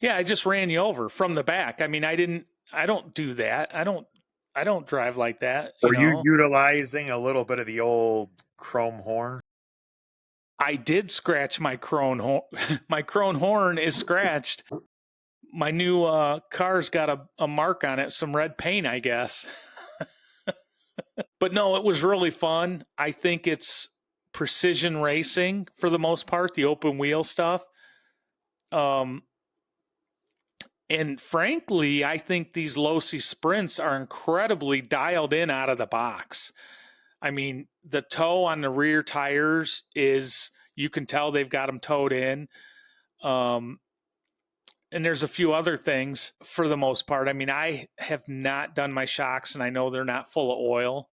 Yeah, I just ran you over from the back. I mean, I don't do that. I don't drive like that. Were you utilizing a little bit of the old chrome horn? I did scratch my chrome horn. My chrome horn is scratched. My new car's got a mark on it, some red paint, I guess. But no, it was really fun. I think it's precision racing for the most part, the open wheel stuff. And frankly, I think these Losi sprints are incredibly dialed in out of the box. I mean, the toe on the rear tires you can tell they've got them towed in. And there's a few other things for the most part. I mean, I have not done my shocks, and I know they're not full of oil.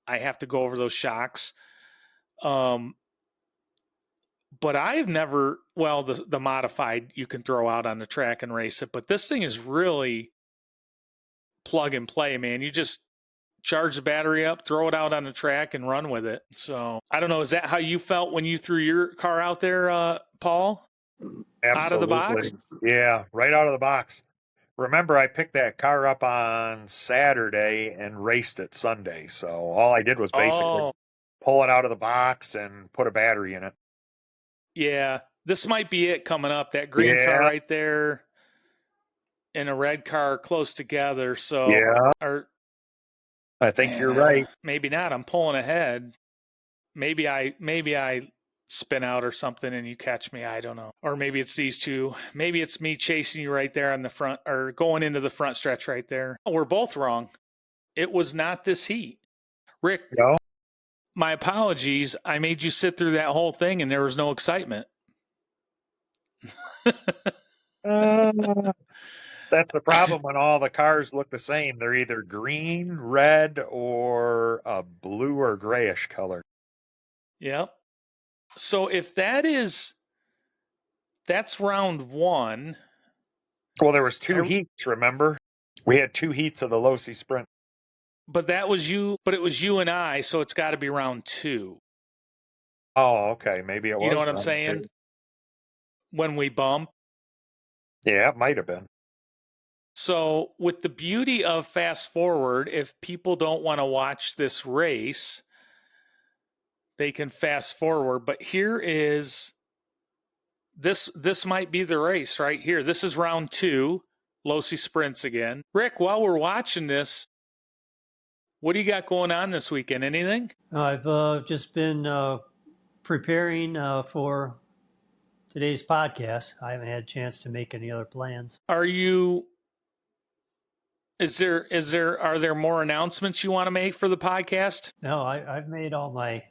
I have to go over those shocks. But I've never, well, the modified you can throw out on the track and race it. But this thing is really plug and play, man. You just charge the battery up, throw it out on the track, and run with it. So I don't know. Is that how you felt when you threw your car out there, Paul? Absolutely. Out of the box? Yeah, right out of the box. Remember, I picked that car up on Saturday and raced it Sunday. So all I did was basically pull it out of the box and put a battery in it. Yeah, this might be it coming up. That green car right there and a red car close together. So I think you're right. Maybe not. I'm pulling ahead. Maybe I spin out or something and you catch me. I don't know. Or maybe it's these two. Maybe it's me chasing you right there on the front or going into the front stretch right there. We're both wrong. It was not this heat. Rick, no. My apologies. I made you sit through that whole thing and there was no excitement. That's the problem when all the cars look the same. They're either green, red, or a blue or grayish color. Yep. So if that's round 1. Well, there was 2 heats, remember? We had 2 heats of the Losi Sprint. But it was you and I, so it's got to be round 2. Oh, okay. Maybe it was. You know what I'm saying? 2. When we bump. Yeah, it might have been. So with the beauty of fast forward, if people don't want to watch this race, they can fast forward. But here is this might be the race right here. This is round 2, Losi Sprints again. Rick, while we're watching this, what do you got going on this weekend? Anything? I've just been preparing for today's podcast. I haven't had a chance to make any other plans. Are there more announcements you want to make for the podcast? No, I've made all my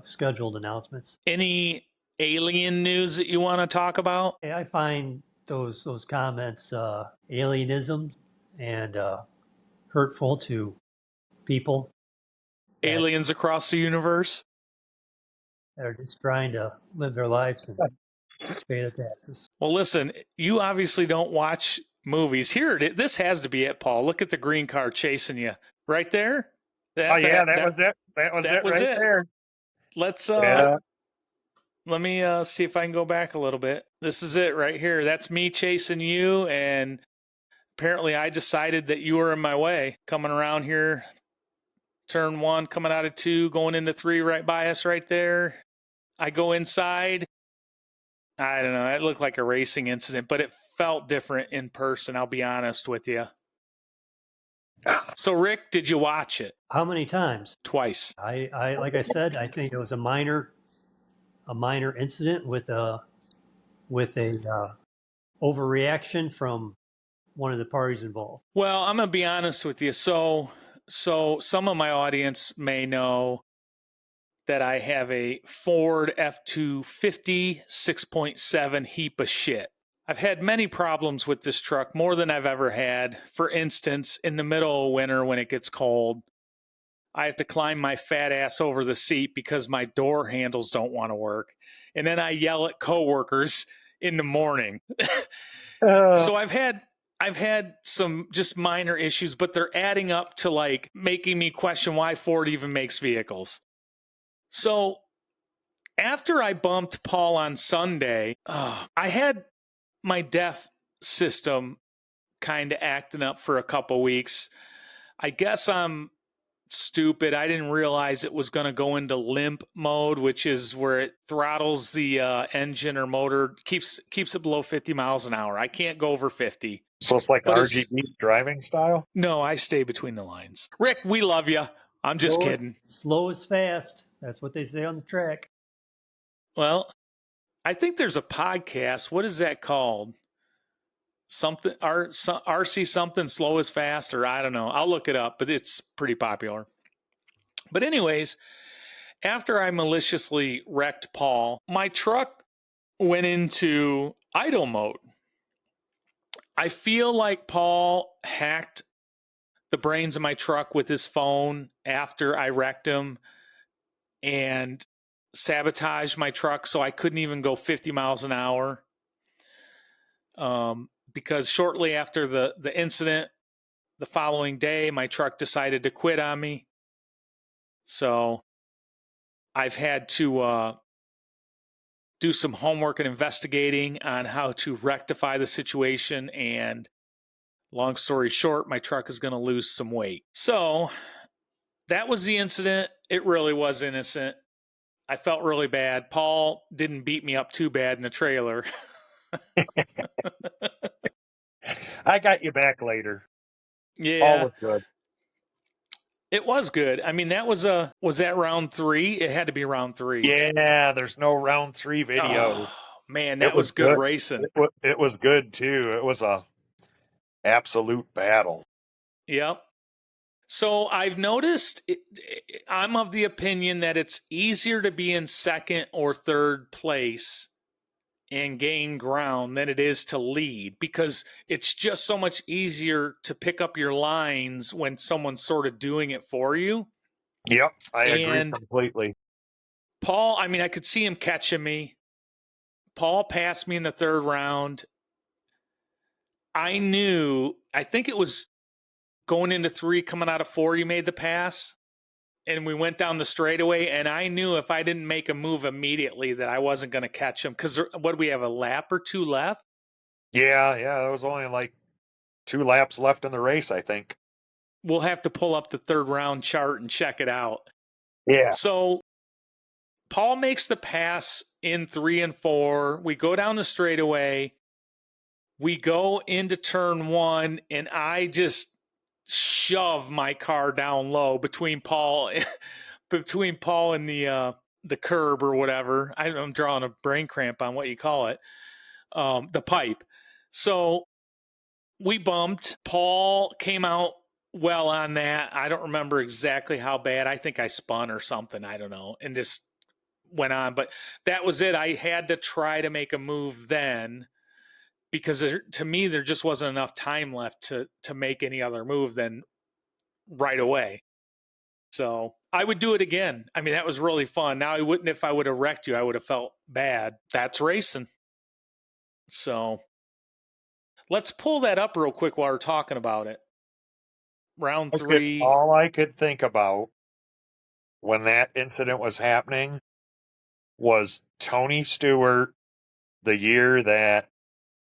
scheduled announcements. Any alien news that you want to talk about? I find those comments alienism and hurtful to people Aliens across the universe? that are just trying to live their lives and pay their taxes. Well, listen, you obviously don't watch movies. Here it is. This has to be it, Paul. Look at the green car chasing you right there. That was it. That was it right there. Let's Yeah. let me see if I can go back a little bit. This is it right here. That's me chasing you, and apparently I decided that you were in my way. Coming around here, turn 1, coming out of 2, going into 3 right by us right there. I go inside. I don't know. It looked like a racing incident, but it felt different in person. I'll be honest with you. So, Rick, did you watch it? How many times? Twice. I like I said, I think it was a minor incident with a overreaction from one of the parties involved. Well, I'm gonna be honest with you. So some of my audience may know that I have a Ford F-250 6.7 heap of shit. I've had many problems with this truck, more than I've ever had. For instance, in the middle of winter when it gets cold, I have to climb my fat ass over the seat because my door handles don't want to work. And then I yell at coworkers in the morning. So I've had some just minor issues, but they're adding up to like making me question why Ford even makes vehicles. So after I bumped Paul on Sunday, I had my DEF system kind of acting up for a couple weeks. I guess I'm stupid. I didn't realize it was going to go into limp mode, which is where it throttles the engine or motor, keeps it below 50 miles an hour. I can't go over 50. So it's like RGB driving style? No, I stay between the lines. Rick, we love you. I'm just kidding. Slow is fast. That's what they say on the track. Well, I think there's a podcast. What is that called? Something RC something slow is fast, or I don't know. I'll look it up, but it's pretty popular. But anyways, after I maliciously wrecked Paul, my truck went into idle mode. I feel like Paul hacked the brains of my truck with his phone after I wrecked him and sabotaged my truck so I couldn't even go 50 miles an hour. Because shortly after the incident, the following day, my truck decided to quit on me. So I've had to do some homework and investigating on how to rectify the situation. And long story short, my truck is going to lose some weight. So that was the incident. It really was innocent. I felt really bad. Paul didn't beat me up too bad in the trailer. I got you back later. Yeah. All was good. It was good. I mean, was that round 3? It had to be round 3. Yeah, there's no round 3 video. Oh, man, that was good racing. It was good too. It was a absolute battle. Yep. So I've noticed, I'm of the opinion that it's easier to be in second or third place and gain ground than it is to lead, because it's just so much easier to pick up your lines when someone's sort of doing it for you. Yep, I agree completely. Paul, I mean, I could see him catching me. Paul passed me in the 3rd round. I think it was going into 3, coming out of 4, you made the pass. And we went down the straightaway, and I knew if I didn't make a move immediately that I wasn't going to catch him. Because what do we have, a lap or 2 left? Yeah, there was only like 2 laps left in the race, I think. We'll have to pull up the 3rd round chart and check it out. Yeah. So Paul makes the pass in 3 and 4. We go down the straightaway. We go into turn 1, and I just shove my car down low between Paul and the curb or whatever. I'm drawing a brain cramp on what you call it, the pipe. So we bumped. Paul came out well on that. I don't remember exactly how bad. I think I spun or something. I don't know. And just went on. But that was it. I had to try to make a move then because to me, there just wasn't enough time left to make any other move than right away. So I would do it again. I mean, that was really fun. Now I wouldn't if I would have wrecked you. I would have felt bad. That's racing. So let's pull that up real quick while we're talking about it. Round 3. All I could think about when that incident was happening was Tony Stewart, the year that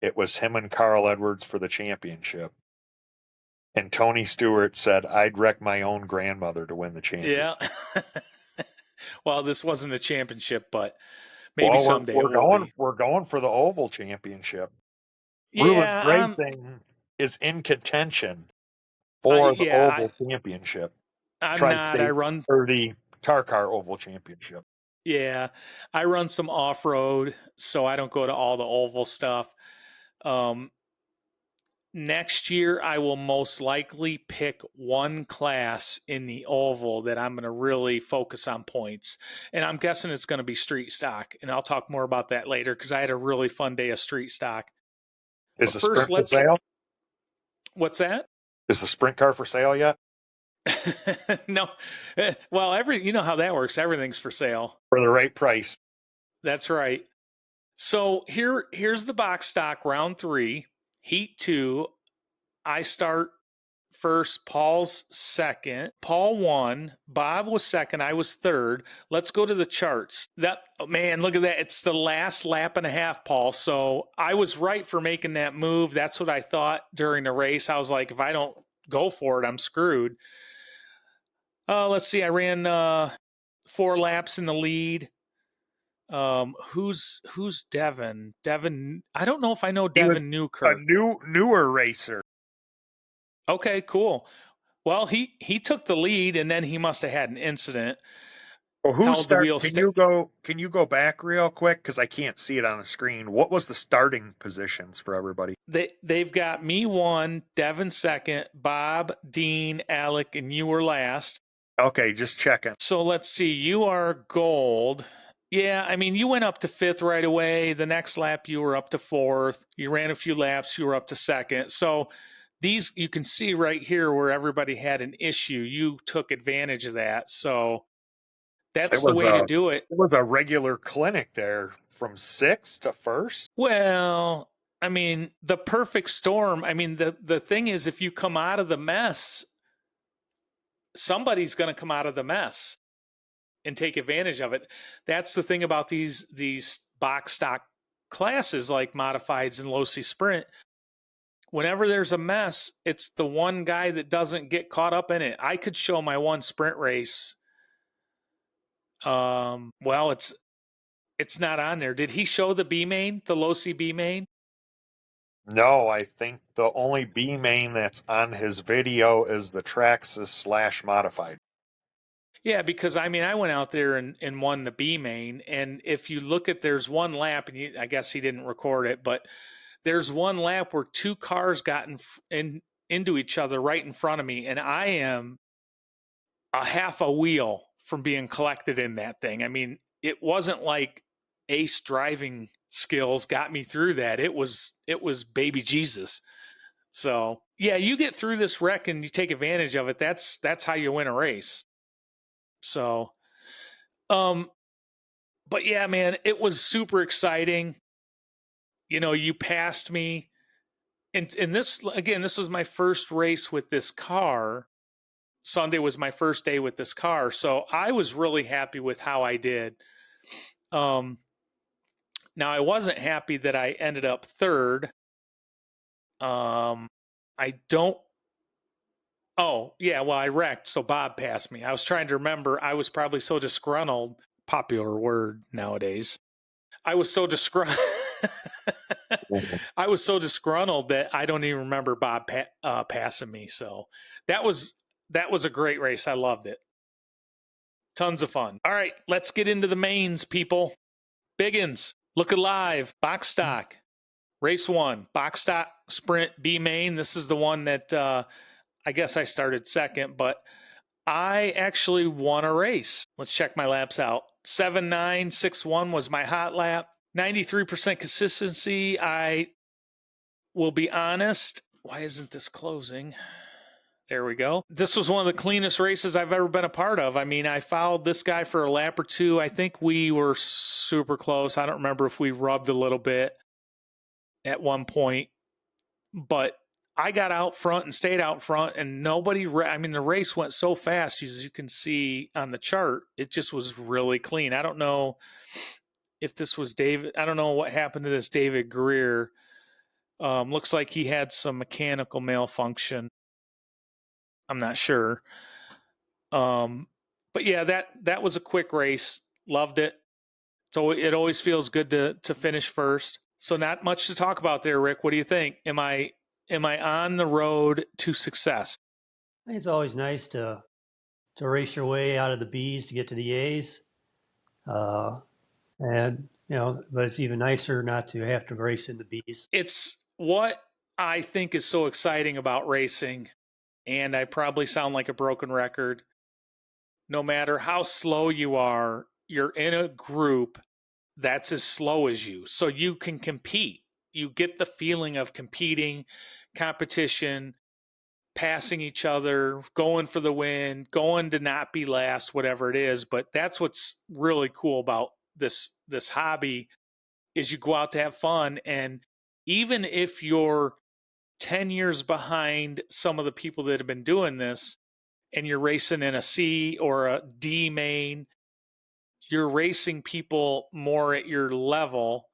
it was him and Carl Edwards for the championship. And Tony Stewart said, I'd wreck my own grandmother to win the championship. Yeah. Well, this wasn't a championship, but maybe someday it will be. We're going for the Oval Championship. Yeah, Ruben's Racing is in contention for the Oval Championship. I'm not. I run or the TARCAR Oval Championship. Yeah, I run some off-road, so I don't go to all the oval stuff. Next year, I will most likely pick one class in the oval that I'm going to really focus on points. And I'm guessing it's going to be street stock. And I'll talk more about that later because I had a really fun day of street stock. Is the sprint for sale? What's that? Is the sprint car for sale yet? No. Well, you know how that works. Everything's for sale. For the right price. That's right. So here's the box stock round 3. Heat 2, I start first, Paul's second. Paul won, Bob was second, I was third. Let's go to the charts. Man, look at that. It's the last lap and a half, Paul. So I was right for making that move. That's what I thought during the race. I was like, if I don't go for it, I'm screwed. Let's see. I ran 4 laps in the lead. Who's Devin? Devin, I don't know if I know Devin Newkirk. A newer racer. Okay, cool. Well, he took the lead and then he must have had an incident. Well, can you go back real quick because I can't see it on the screen? What was the starting positions for everybody? They've got me 1, Devin 2nd, Bob, Dean, Alec, and you were last. Okay, just checking. So let's see. You are gold. Yeah, I mean, you went up to 5th right away. The next lap, you were up to 4th. You ran a few laps, you were up to 2nd. So these, you can see right here where everybody had an issue. You took advantage of that. So that's the way to do it. It was a regular clinic there from 6th to 1st. Well, I mean, the perfect storm. I mean, the thing is, if you come out of the mess, somebody's going to come out of the mess and take advantage of it. That's the thing about these box stock classes like modifieds and low C sprint. Whenever there's a mess, it's the one guy that doesn't get caught up in it. I could show my one sprint race. Well, it's not on there. Did he show the B main, the low C B main? No, I think the only B main that's on his video is the Traxxas / modified. Yeah, because I mean, I went out there and won the B main, and if you look at, there's one lap, and I guess he didn't record it, but there's one lap where 2 cars got into each other right in front of me, and I am a half a wheel from being collected in that thing. I mean, it wasn't like ace driving skills got me through that. It was baby Jesus. So yeah, you get through this wreck and you take advantage of it. That's how you win a race. So, but yeah, man, it was super exciting. You know, you passed me, and this, again, this was my first race with this car. Sunday was my first day with this car, so I was really happy with how I did. Now I wasn't happy that I ended up 3rd. Oh, yeah, well, I wrecked, so Bob passed me. I was trying to remember. I was probably so disgruntled, popular word nowadays. I was so disgruntled. I was so disgruntled that I don't even remember Bob passing me. So that was a great race. I loved it. Tons of fun. All right, let's get into the mains, people. Biggins, look alive, box stock. Race 1, box stock sprint B main. This is the one that I guess I started second, but I actually won a race. Let's check my laps out. 7.961 was my hot lap. 93% consistency. I will be honest. Why isn't this closing? There we go. This was one of the cleanest races I've ever been a part of. I mean, I followed this guy for a lap or two. I think we were super close. I don't remember if we rubbed a little bit at one point, but I got out front and stayed out front, and nobody, I mean, the race went so fast, as you can see on the chart. It just was really clean. I don't know if this was David. I don't know what happened to this David Greer. Looks like he had some mechanical malfunction. I'm not sure. But yeah, that was a quick race. Loved it. So it always feels good to finish first. So not much to talk about there, Rick. What do you think? Am I on the road to success? I think it's always nice to race your way out of the B's to get to the A's. And, but it's even nicer not to have to race in the B's. It's what I think is so exciting about racing. And I probably sound like a broken record. No matter how slow you are, you're in a group that's as slow as you. So you can compete. You get the feeling of competing, competition, passing each other, going for the win, going to not be last, whatever it is. But that's what's really cool about this hobby is you go out to have fun. And even if you're 10 years behind some of the people that have been doing this and you're racing in a C or a D main, you're racing people more at your level,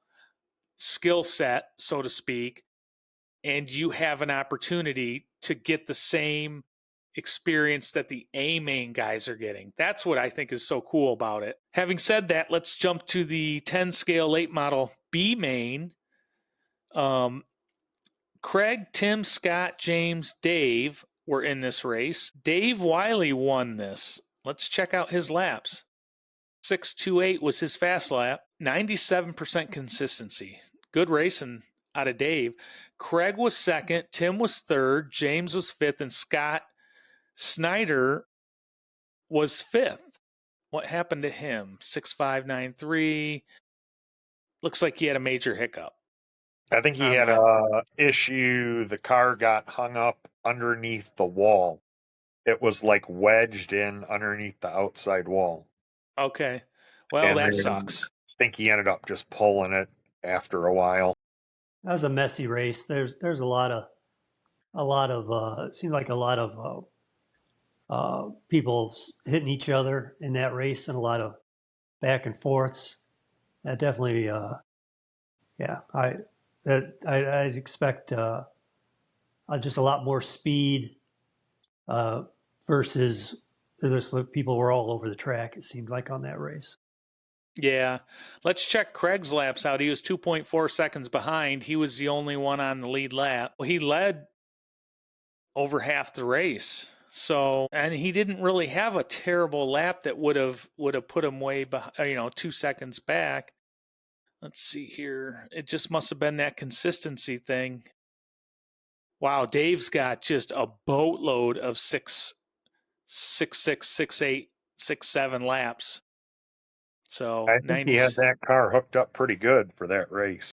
skill set, so to speak, and you have an opportunity to get the same experience that the A main guys are getting. That's what I think is so cool about it. Having said that, let's jump to the 10 scale late model B main. Craig, Tim, Scott, James, Dave were in this race. Dave Wiley won this. Let's check out his laps. 6.28 was his fast lap. 97% consistency. Good racing out of Dave. Craig was second. Tim was third. James was fifth. And Scott Snyder was fifth. What happened to him? 6.593. Looks like he had a major hiccup. I think he had a issue. The car got hung up underneath the wall. It was like wedged in underneath the outside wall. Okay. Well, that sucks. I think he ended up just pulling it after a while. That was a messy race. There's a lot of it seemed like a lot of people hitting each other in that race and a lot of back and forths. That definitely, I'd expect just a lot more speed versus this. People were all over the track. It seemed like on that race. Yeah. Let's check Craig's laps out. He was 2.4 seconds behind. He was the only one on the lead lap. Well, he led over half the race. So, and he didn't really have a terrible lap that would have put him way behind, 2 seconds back. Let's see here. It just must have been that consistency thing. Wow, Dave's got just a boatload of 6.8, 6.7 laps. So I think he had that car hooked up pretty good for that race.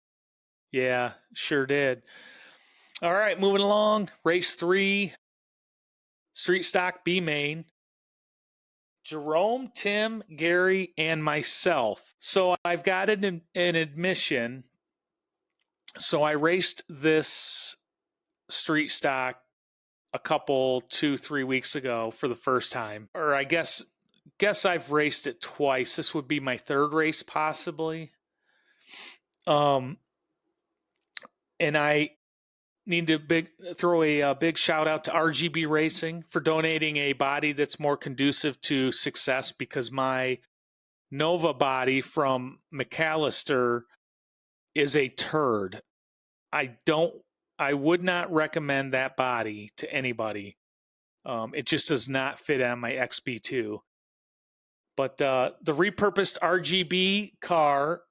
Yeah, sure did. All right, moving along. Race 3, Street Stock B main. Jerome, Tim, Gary, and myself. So I've got an admission. So I raced this Street Stock a couple 2-3 weeks ago for the first time. Or I guess I've raced it twice. This would be my third race possibly. And I need to throw a big shout out to RGB Racing for donating a body that's more conducive to success, because my Nova body from McAllister is a turd. I would not recommend that body to anybody. It just does not fit on my XB2. But the repurposed RGB car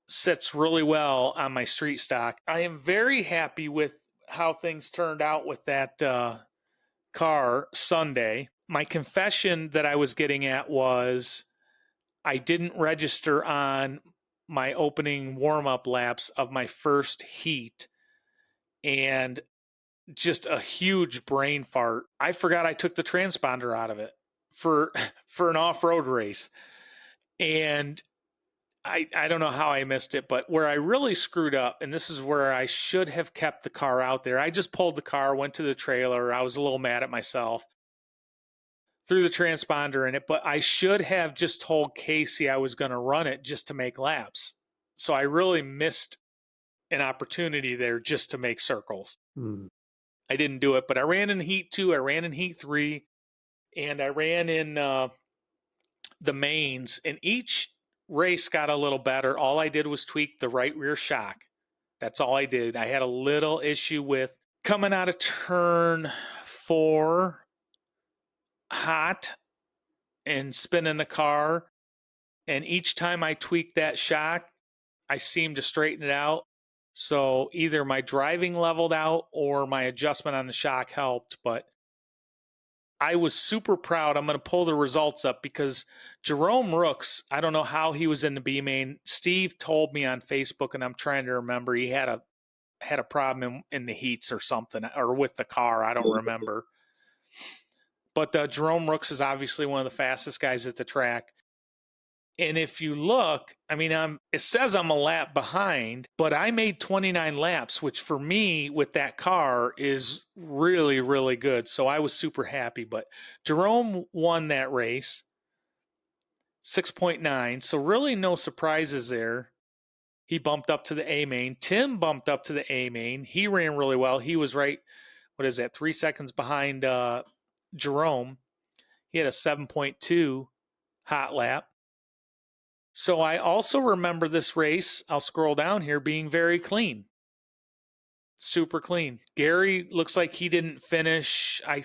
sits really well on my Street Stock. I am very happy with how things turned out with that car Sunday. My confession that I was getting at was I didn't register on my opening warm-up laps of my first heat, and just a huge brain fart. I forgot I took the transponder out of it for an off-road race. And I don't know how I missed it, but where I really screwed up, and this is where I should have kept the car out there. I just pulled the car, went to the trailer. I was a little mad at myself. Threw the transponder in it, but I should have just told Casey I was going to run it just to make laps. So I really missed an opportunity there just to make circles. I didn't do it, but I ran in Heat 2, I ran in Heat 3, and I ran in the mains, and each race got a little better. All I did was tweak the right rear shock. That's all I did. I had a little issue with coming out of turn 4 hot and spinning the car, and each time I tweaked that shock, I seemed to straighten it out. So either my driving leveled out or my adjustment on the shock helped, but I was super proud. I'm going to pull the results up because Jerome Rooks, I don't know how he was in the B main. Steve told me on Facebook, and I'm trying to remember, he had a problem in the heats or something, or with the car. I don't remember. But Jerome Rooks is obviously one of the fastest guys at the track. And if you look, I mean, it says I'm a lap behind, but I made 29 laps, which for me with that car is really, really good. So I was super happy. But Jerome won that race, 6.9. So really no surprises there. He bumped up to the A main. Tim bumped up to the A main. He ran really well. He was right, 3 seconds behind Jerome. He had a 7.2 hot lap. So I also remember this race, I'll scroll down here, being very clean. Super clean. Gary looks like he didn't finish. I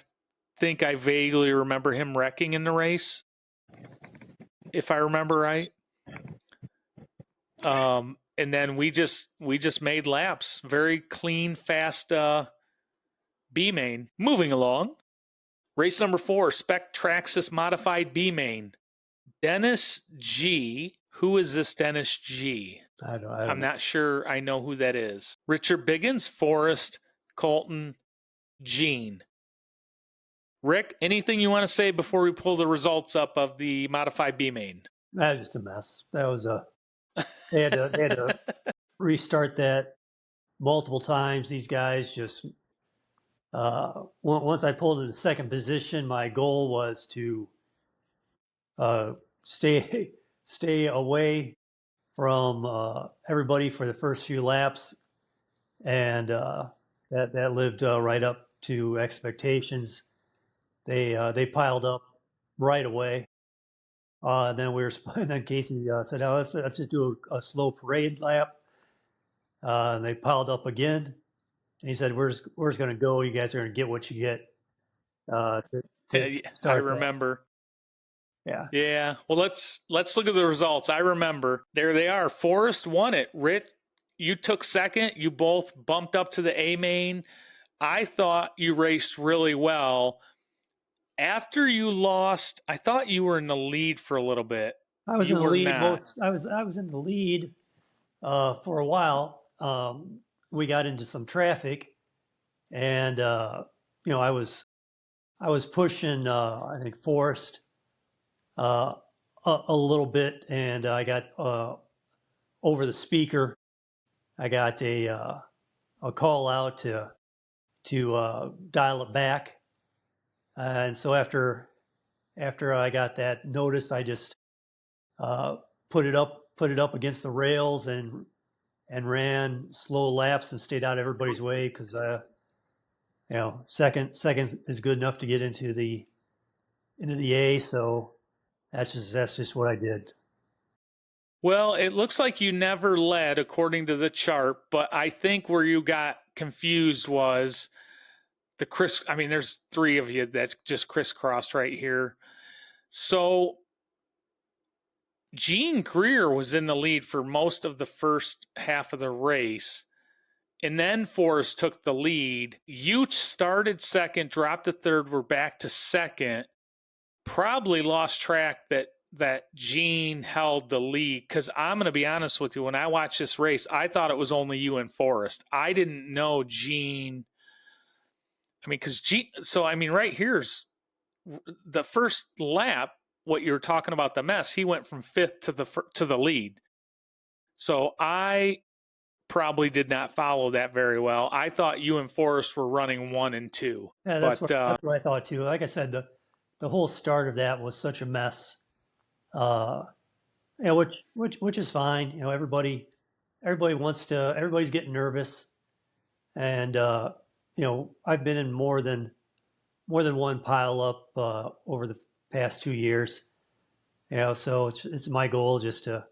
think I vaguely remember him wrecking in the race, if I remember right. And then we just made laps. Very clean, fast B main. Moving along. Race number 4, Spec Traxxas Modified B main. Dennis G. Who is this Dennis G? I'm not sure I know who that is. Richard Biggins, Forrest, Colton, Gene. Rick, anything you want to say before we pull the results up of the modified B main? That was just a mess. That was they had to restart that multiple times. These guys just once I pulled in second position, my goal was to stay away from everybody for the first few laps, and that lived right up to expectations. They piled up right away. And then Casey said, "Oh, let's just do a slow parade lap." And they piled up again. And he said, "Where's going to go? You guys are going to get what you get." To start I remember. That. Yeah. Well, let's look at the results. I remember. There they are. Forrest won it. Rick, you took second. You both bumped up to the A main. I thought you raced really well. After you lost, I thought you were in the lead for a little bit. I was in the lead. I was in the lead for a while. We got into some traffic, and I was pushing. I think Forrest a little bit, and I got over the speaker. I got a call out to dial it back, and so after I got that notice, I just put it up against the rails and ran slow laps and stayed out of everybody's way because second is good enough to get into the A. So that's just what I did. Well, it looks like you never led according to the chart, but I think where you got confused was there's 3 of you that just crisscrossed right here. So Gene Greer was in the lead for most of the first half of the race. And then Forrest took the lead. You started second, dropped to third, we're back to second. Probably lost track that Gene held the lead, because I'm going to be honest with you, when I watched this race, I thought it was only you and Forrest. I didn't know Gene. I mean, because Gene, so I mean, right here's the first lap, what you're talking about, the mess, he went from fifth to the lead. So I probably did not follow that very well. I thought you and Forrest were running 1 and 2. Yeah, that's what I thought too. Like I said, the whole start of that was such a mess. Which is fine. You know, everybody's getting nervous, and you know, I've been in more than one pile up over the past 2 years. You know, so it's my goal just to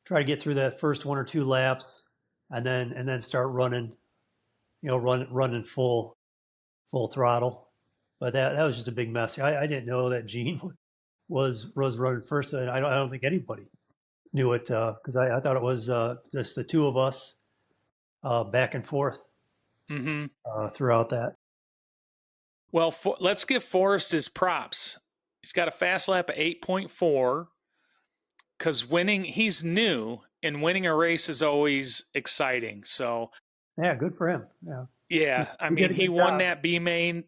try to get through that first 1 or 2 laps, and then start running. You know, running full throttle. But that was just a big mess. I didn't know that Gene was running first, and I don't think anybody knew it, because I thought it was just the two of us back and forth throughout that. Well, let's give Forrest his props. He's got a fast lap of 8.4, because he's new, and winning a race is always exciting. So yeah, good for him. Yeah, I mean, he won that B main.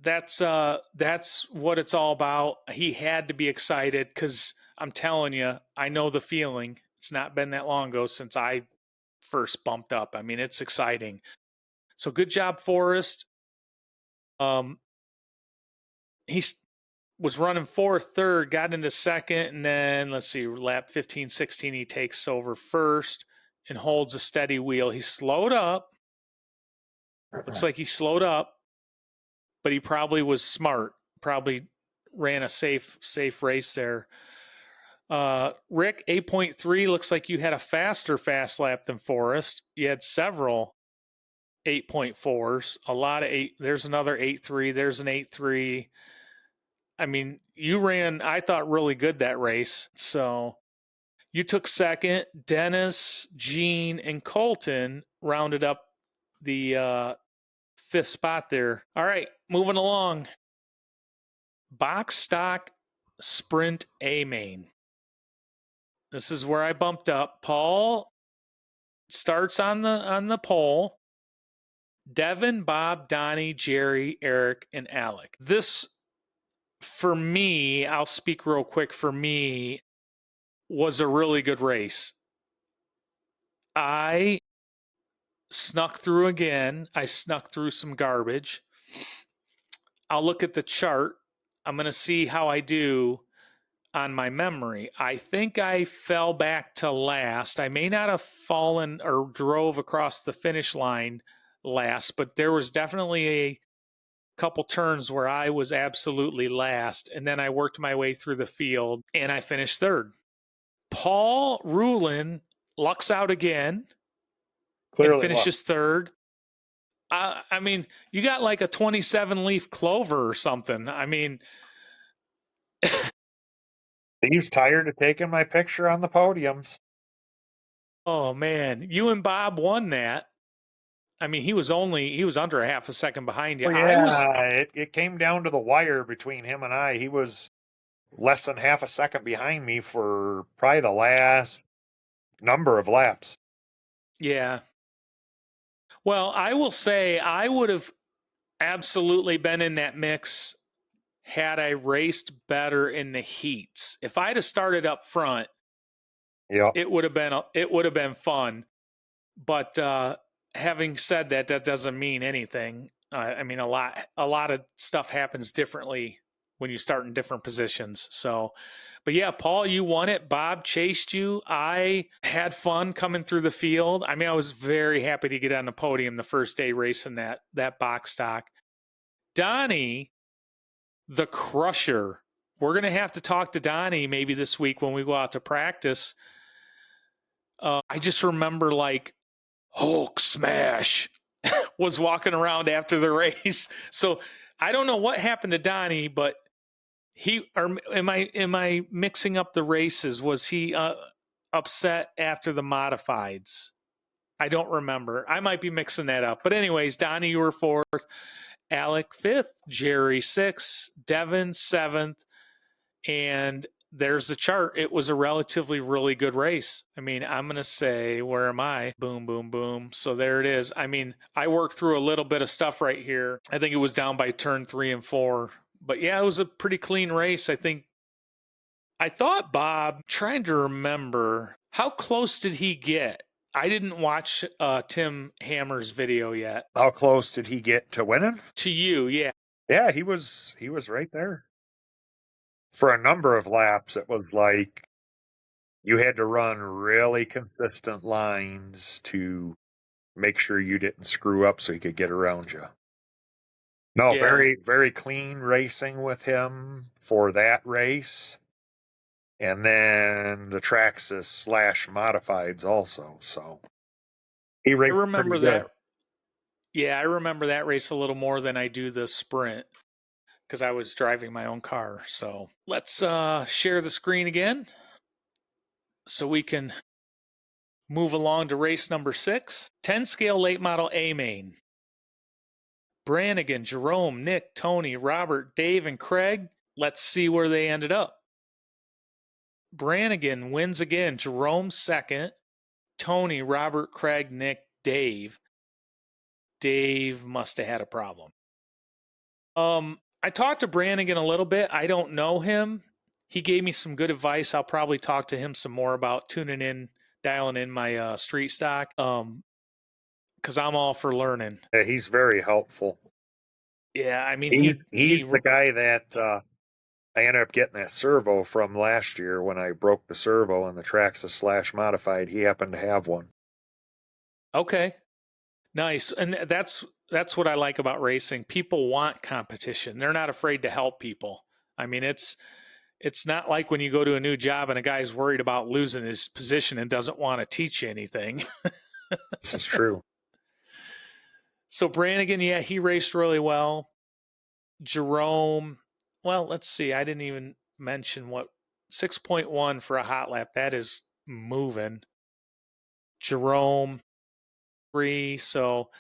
That's what it's all about. He had to be excited, because I'm telling you, I know the feeling. It's not been that long ago since I first bumped up. I mean, it's exciting. So good job, Forrest. He was running fourth, third, got into second, and then let's see, lap 15, 16, he takes over first and holds a steady wheel. He slowed up. Looks like he slowed up, but he probably was smart. Probably ran a safe race there. Rick, 8.3, looks like you had a faster fast lap than Forrest. You had several 8.4s, a lot of 8. There's another 8.3. There's an 8.3. I mean, you ran, I thought, really good that race. So you took second. Dennis, Gene, and Colton rounded up the fifth spot there. All right, moving along. Box stock sprint A main. This is where I bumped up. Paul starts on the pole. Devin, Bob, Donnie, Jerry, Eric, and Alec. This, for me, I'll speak real quick, for me, was a really good race. I snuck through again. I snuck through some garbage. I'll look at the chart. I'm going to see how I do on my memory. I think I fell back to last. I may not have fallen or drove across the finish line last, but there was definitely a couple turns where I was absolutely last, and then I worked my way through the field and I finished third. Paul Rulin lucks out again. Clearly and finishes third. I mean, you got like a 27-leaf clover or something. I mean, Steve's tired of taking my picture on the podiums. Oh man, you and Bob won that. I mean, he was under a half a second behind you. Oh, yeah, it came down to the wire between him and I. He was less than half a second behind me for probably the last number of laps. Yeah. Well, I will say I would have absolutely been in that mix had I raced better in the heats. If I'd have started up front, yeah, it would have been fun. But having said that, that doesn't mean anything. I mean, a lot of stuff happens differently when you start in different positions. So, but yeah, Paul, you won it. Bob chased you. I had fun coming through the field. I mean, I was very happy to get on the podium the first day racing that box stock. Donnie, the crusher. We're going to have to talk to Donnie maybe this week when we go out to practice. I just remember like Hulk smash was walking around after the race. So I don't know what happened to Donnie, but am I mixing up the races? Was he upset after the modifieds? I don't remember. I might be mixing that up. But anyways, Donnie, you were fourth. Alec fifth. Jerry sixth. Devin seventh. And there's the chart. It was a relatively really good race. I mean, I'm going to say, where am I? Boom, boom, boom. So there it is. I mean, I worked through a little bit of stuff right here. I think it was down by turn 3 and 4. But yeah, it was a pretty clean race. I thought Bob, trying to remember, how close did he get? I didn't watch Tim Hammer's video yet. How close did he get to winning? To you, yeah. Yeah, he was right there. For a number of laps, it was like you had to run really consistent lines to make sure you didn't screw up so he could get around you. No, Yeah. very, very clean racing with him for that race. And then the Traxxas / modifieds also. So he raced. I remember pretty good. that. Yeah, I remember that race a little more than I do the sprint because I was driving my own car. So let's share the screen again so we can move along to race number 6. 10 scale late model A main. Brannigan, Jerome, Nick, Tony, Robert, Dave, and Craig. Let's see where they ended up. Brannigan wins again. Jerome second. Tony, Robert, Craig, Nick, Dave. Dave must have had a problem. I talked to Brannigan a little bit. I don't know him. He gave me some good advice. I'll probably talk to him some more about tuning in, dialing in my street stock. Because I'm all for learning. Yeah, he's very helpful. Yeah, I mean, he's the guy that I ended up getting that servo from last year when I broke the servo on the Traxxas / modified. He happened to have one. Okay, nice. And that's what I like about racing. People want competition. They're not afraid to help people. I mean, it's not like when you go to a new job and a guy's worried about losing his position and doesn't want to teach you anything. This is true. So Brannigan, yeah, he raced really well. Jerome, well, let's see. I didn't even mention what 6.1 for a hot lap. That is moving. Jerome, 3. So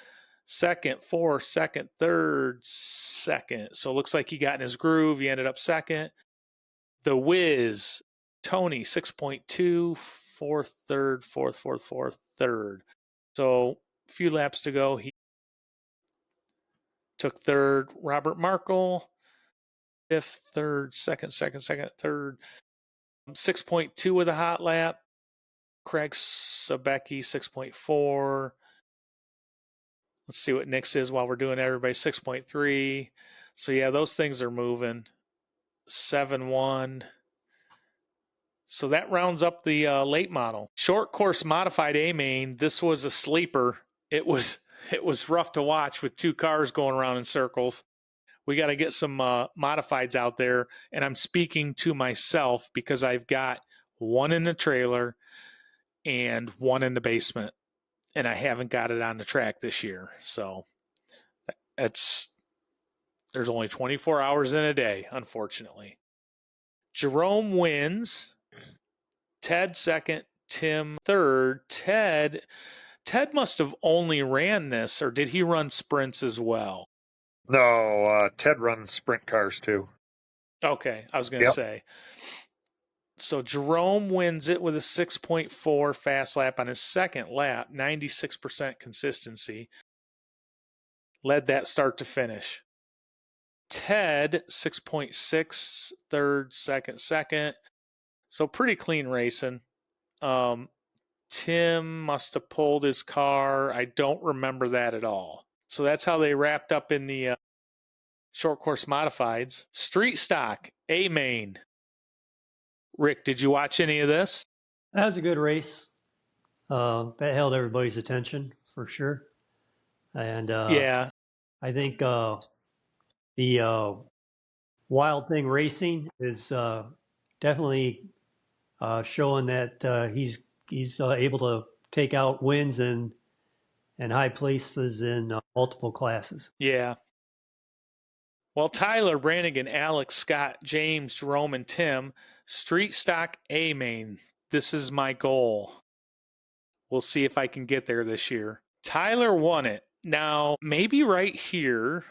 second, 4, second, third, second. So it looks like he got in his groove. He ended up second. The Wiz, Tony, 6.2, fourth, third, fourth, third. So a few laps to go. He took third. Robert Markle, fifth, third, second, third. 6.2 with a hot lap. Craig Sabecki, 6.4. Let's see what Nick's is while we're doing everybody. 6.3. So yeah, those things are moving. 7.1. So that rounds up the late model. Short course modified A main. This was a sleeper. It was rough to watch with 2 cars going around in circles. We got to get some modifieds out there. And I'm speaking to myself because I've got one in the trailer and one in the basement. And I haven't got it on the track this year. So there's only 24 hours in a day, unfortunately. Jerome wins. Ted second. Tim third. Ted must have only ran this, or did he run sprints as well? No, Ted runs sprint cars too. Okay, I was going to say. So Jerome wins it with a 6.4 fast lap on his second lap, 96% consistency. Led that start to finish. Ted, 6.6, third, second. So pretty clean racing. Tim must have pulled his car. I don't remember that at all. So that's how they wrapped up in the short course modifieds. Street stock, A main. Rick, did you watch any of this? That was a good race. That held everybody's attention for sure. And Yeah. I think the Wild Thing Racing is definitely showing that he's able to take out wins and high places in multiple classes. Yeah. Well, Tyler, Brannigan, Alex, Scott, James, Jerome, and Tim, street stock A main. This is my goal. We'll see if I can get there this year. Tyler won it. Now, maybe right here,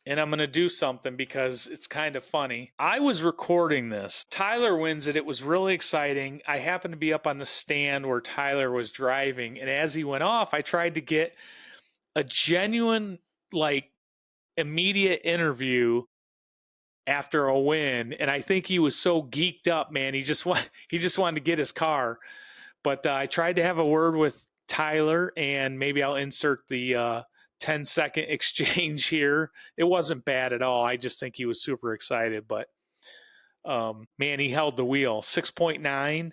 and I'm going to do something because it's kind of funny. I was recording this. Tyler wins it. It was really exciting. I happened to be up on the stand where Tyler was driving. And as he went off, I tried to get a genuine, like, immediate interview after a win. And I think he was so geeked up, man. He just wanted to get his car. But I tried to have a word with Tyler, and maybe I'll insert the 10-second exchange here. It wasn't bad at all. I just think he was super excited. But, man, he held the wheel. 6.9.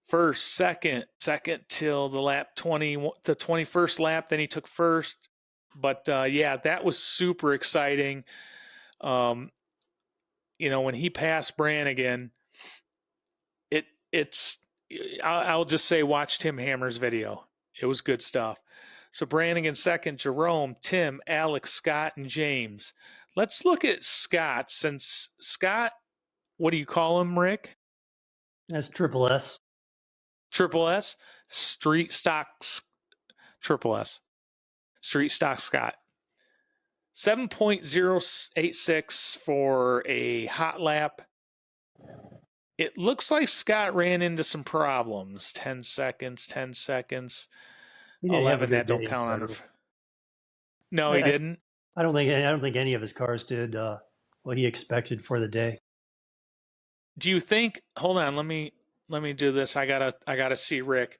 First, second till the lap 20, the 21st lap. Then he took first. But, yeah, that was super exciting. When he passed Brannigan, I'll just say watch Tim Hammer's video. It was good stuff. So Brannigan second, Jerome, Tim, Alex, Scott, and James. Let's look at Scott. Since Scott, what do you call him, Rick? That's Triple S. Triple S? Street Stocks Triple S. Street Stock Scott. 7.086 for a hot lap. It looks like Scott ran into some problems. 10 seconds. He didn't have a 11 good that don't day, count on. Tyler. No, he didn't. I don't think any of his cars did what he expected for the day. Do you think? Hold on, let me do this. I gotta see Rick.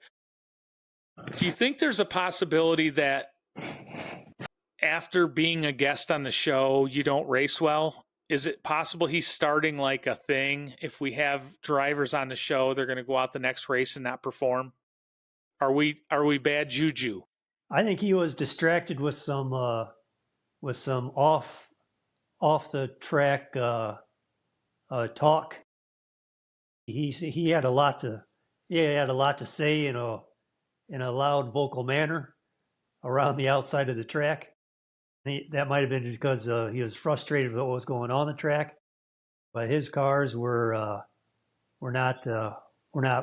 Do you think there's a possibility that after being a guest on the show, you don't race well? Is it possible he's starting like a thing? If we have drivers on the show, they're going to go out the next race and not perform. Are we bad juju? I think he was distracted with some off the track talk. He had a lot to say in a loud vocal manner around the outside of the track. That might have been because he was frustrated with what was going on the track, but his cars were not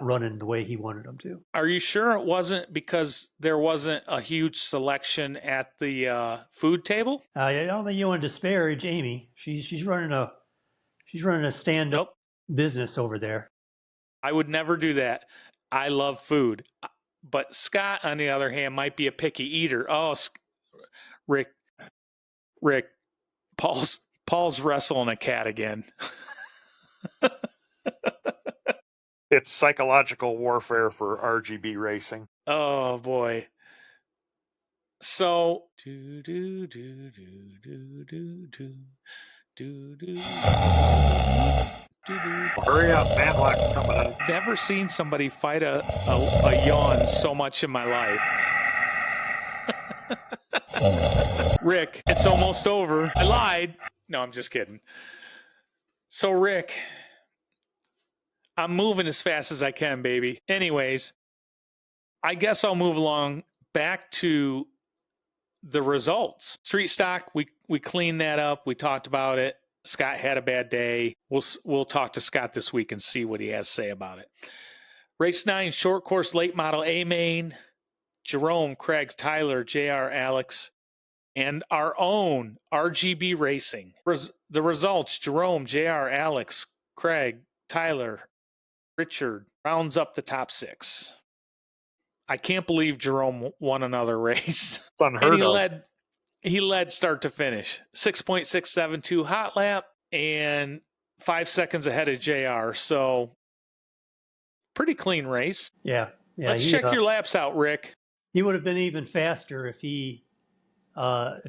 running the way he wanted them to. Are you sure it wasn't because there wasn't a huge selection at the food table? I don't think you want to disparage Amy. She's running a stand-up business over there. I would never do that. I love food, but Scott, on the other hand, might be a picky eater. Oh, Rick, Paul's wrestling a cat again. It's psychological warfare for RGB racing. Oh boy. So Hurry up, Matlock's coming up. Never seen somebody fight a yawn so much in my life. Rick, it's almost over. I lied. No, I'm just kidding. So, Rick, I'm moving as fast as I can, baby. Anyways, I guess I'll move along back to the results. Street stock, we cleaned that up. We talked about it. Scott had a bad day. We'll talk to Scott this week and see what he has to say about it. Race 9, short course late model A main. Jerome, Craig, Tyler, JR, Alex, and our own RGB Racing. The results, Jerome, JR, Alex, Craig, Tyler, Richard rounds up the top 6. I can't believe Jerome won another race. It's unheard of. He led start to finish. 6.672 hot lap and 5 seconds ahead of JR. So pretty clean race. Yeah. Let's check your laps out, Rick. He would have been even faster if he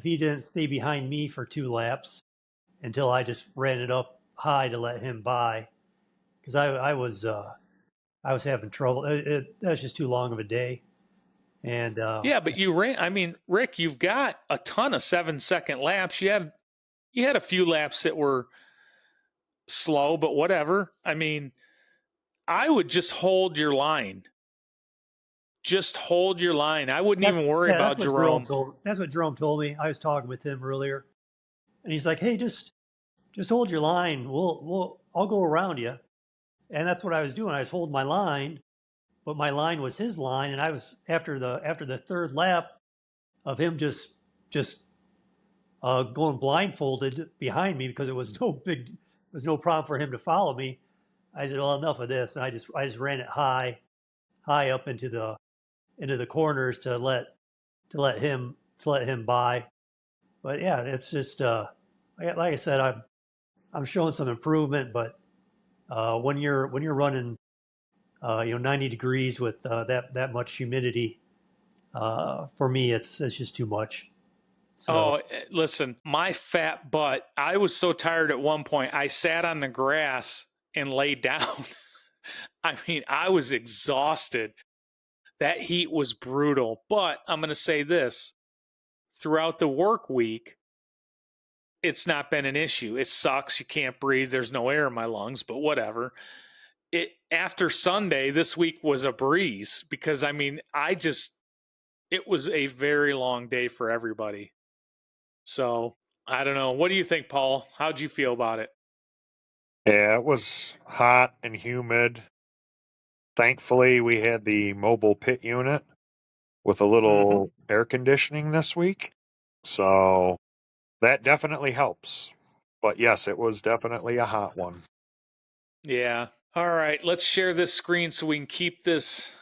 didn't stay behind me for 2 laps until I just ran it up high to let him by, because I was having trouble. That was just too long of a day. And yeah, but you ran. I mean, Rick, you've got a ton of 7-second laps. You had a few laps that were slow, but whatever. I mean, I would just hold your line. Just hold your line. I wouldn't even worry about Jerome. That's what Jerome told me. I was talking with him earlier, and he's like, "Hey, just hold your line. I'll go around you." And that's what I was doing. I was holding my line, but my line was his line, and I was after the third lap of him just going blindfolded behind me because it was no problem for him to follow me. I said, well, enough of this, and I just ran it high up into the corners to let him by. But yeah, it's just like I said, I'm showing some improvement, but when you're running 90 degrees with that much humidity, for me it's just too much. So Listen, my fat butt, I was so tired at one point, I sat on the grass and laid down. I mean, I was exhausted. That heat was brutal. But I'm going to say this, throughout the work week, it's not been an issue. It sucks. You can't breathe. There's no air in my lungs, but whatever. After Sunday, this week was a breeze because, I mean, it was a very long day for everybody. So I don't know. What do you think, Paul? How'd you feel about it? Yeah, it was hot and humid. Thankfully, we had the mobile pit unit with a little air conditioning this week. So that definitely helps. But yes, it was definitely a hot one. Yeah. All right. Let's share this screen so we can keep this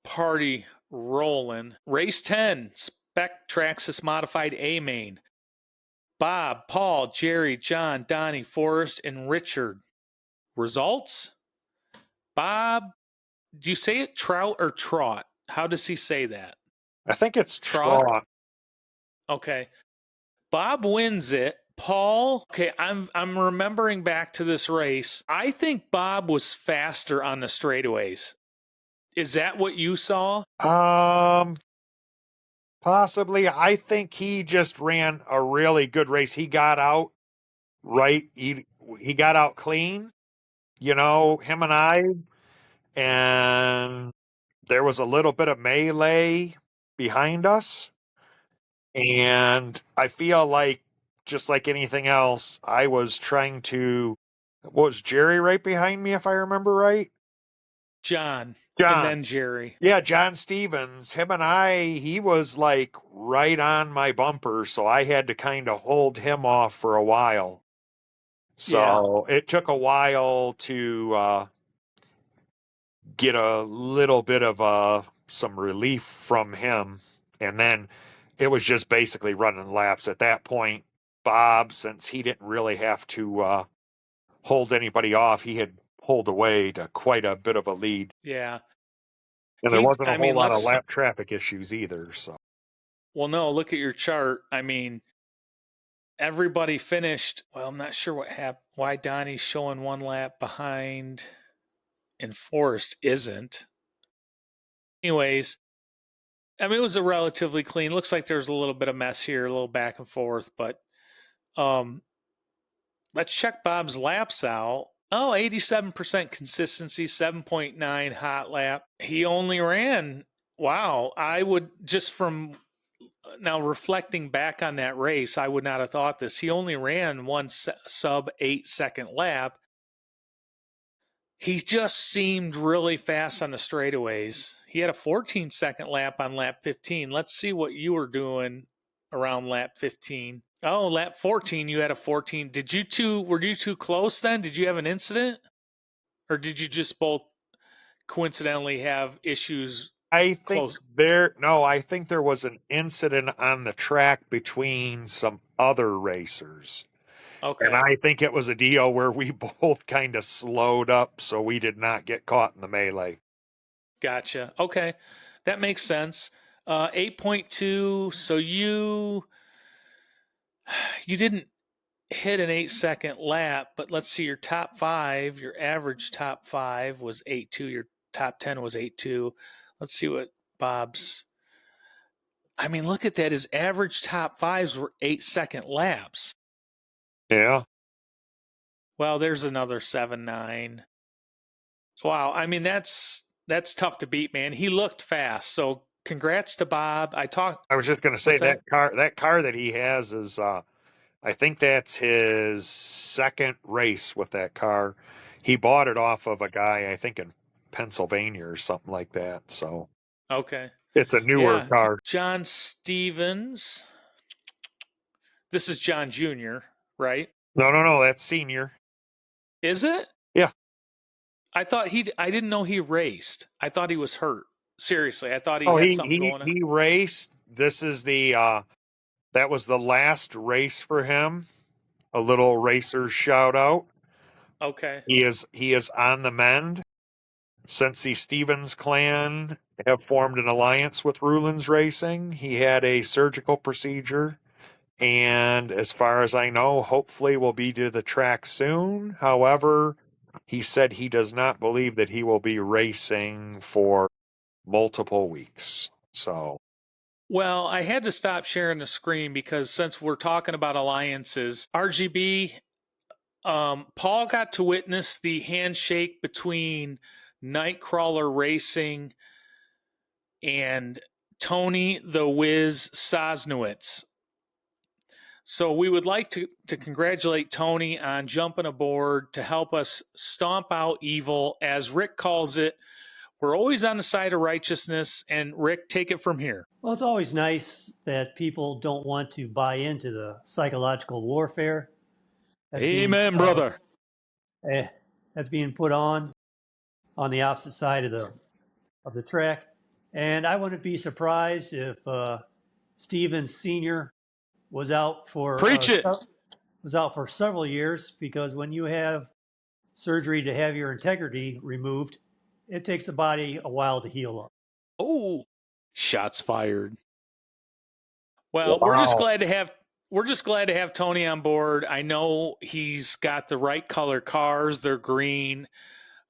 party rolling. Race 10, Spec Traxxas Modified A Main. Bob, Paul, Jerry, John, Donnie, Forrest, and Richard. Results? Bob, do you say it trout or trot? How does he say that? I think it's Trot. trot. Okay. Bob wins it. Paul, okay, I'm remembering back to this race. I think Bob was faster on the straightaways. Is that what you saw? Possibly. I think he just ran a really good race. He got out right. He got out clean. Him and I, and there was a little bit of melee behind us. And I feel like, just like anything else, I was trying to. Was Jerry right behind me, if I remember right? John. John. And then Jerry. Yeah, John Stevens. Him and I, he was like right on my bumper, so I had to kind of hold him off for a while. So It took a while to get a little bit of some relief from him. And then it was just basically running laps at that point. Bob, since he didn't really have to hold anybody off, he had pulled away to quite a bit of a lead. Yeah. And there wasn't a whole lot of lap traffic issues either. So. Well, no, look at your chart. I mean, everybody finished. Well, I'm not sure what happened. Why Donnie's showing one lap behind and Forrest isn't. Anyways, I mean, it was a relatively clean. Looks like there's a little bit of mess here, a little back and forth, but let's check Bob's laps out. Oh, 87% consistency, 7.9 hot lap. He only ran, wow, I would just from now reflecting back on that race, I would not have thought this. He only ran one sub 8-second lap. He just seemed really fast on the straightaways. He had a 14-second lap on lap 15. Let's see what you were doing around lap 15. Oh, lap 14, you had a 14. Were you two close then? Did you have an incident? Or did you just both coincidentally have issues? I think I think there was an incident on the track between some other racers. Okay. And I think it was a deal where we both kind of slowed up so we did not get caught in the melee. Gotcha. Okay. That makes sense. 8.2. So you didn't hit an 8-second lap, but let's see, your top 5, your average top 5 was 8.2. Your top 10 was 8.2. Let's see what Bob's. I mean, look at that. His average top 5s were 8-second laps. Yeah. Well, there's another 7.9. Wow. I mean, that's tough to beat, man. He looked fast. So congrats to Bob. I was just going to say that car that he has is, I think that's his second race with that car. He bought it off of a guy, I think in Pennsylvania or something like that. So Okay. it's a newer Yeah. car. John Stevens. This is John Jr., right? No, that's senior. Is it? Yeah. I didn't know he raced. I thought he was hurt. Seriously, I thought he Oh, had something going on. he raced. This is that was the last race for him. A little racer's shout out. Okay. He is on the mend. Since the Stevens clan have formed an alliance with Rulin's Racing, he had a surgical procedure, and as far as I know, hopefully will be to the track soon. However, he said he does not believe that he will be racing for multiple weeks. So, Well, I had to stop sharing the screen because since we're talking about alliances, RGB, Paul got to witness the handshake between Nightcrawler Racing and Tony the Wiz Sosnowitz. So we would like to congratulate Tony on jumping aboard to help us stomp out evil. As Rick calls it, we're always on the side of righteousness. And Rick, take it from here. Well, it's always nice that people don't want to buy into the psychological warfare that's Amen, being, brother. that's being put on the opposite side of the track. And I wouldn't be surprised if Stevens Sr. was out for Preach it. was out for several years, because when you have surgery to have your integrity removed, it takes the body a while to heal up. Oh, shots fired. Well, we're just glad to have Tony on board. I know he's got the right color cars. They're green.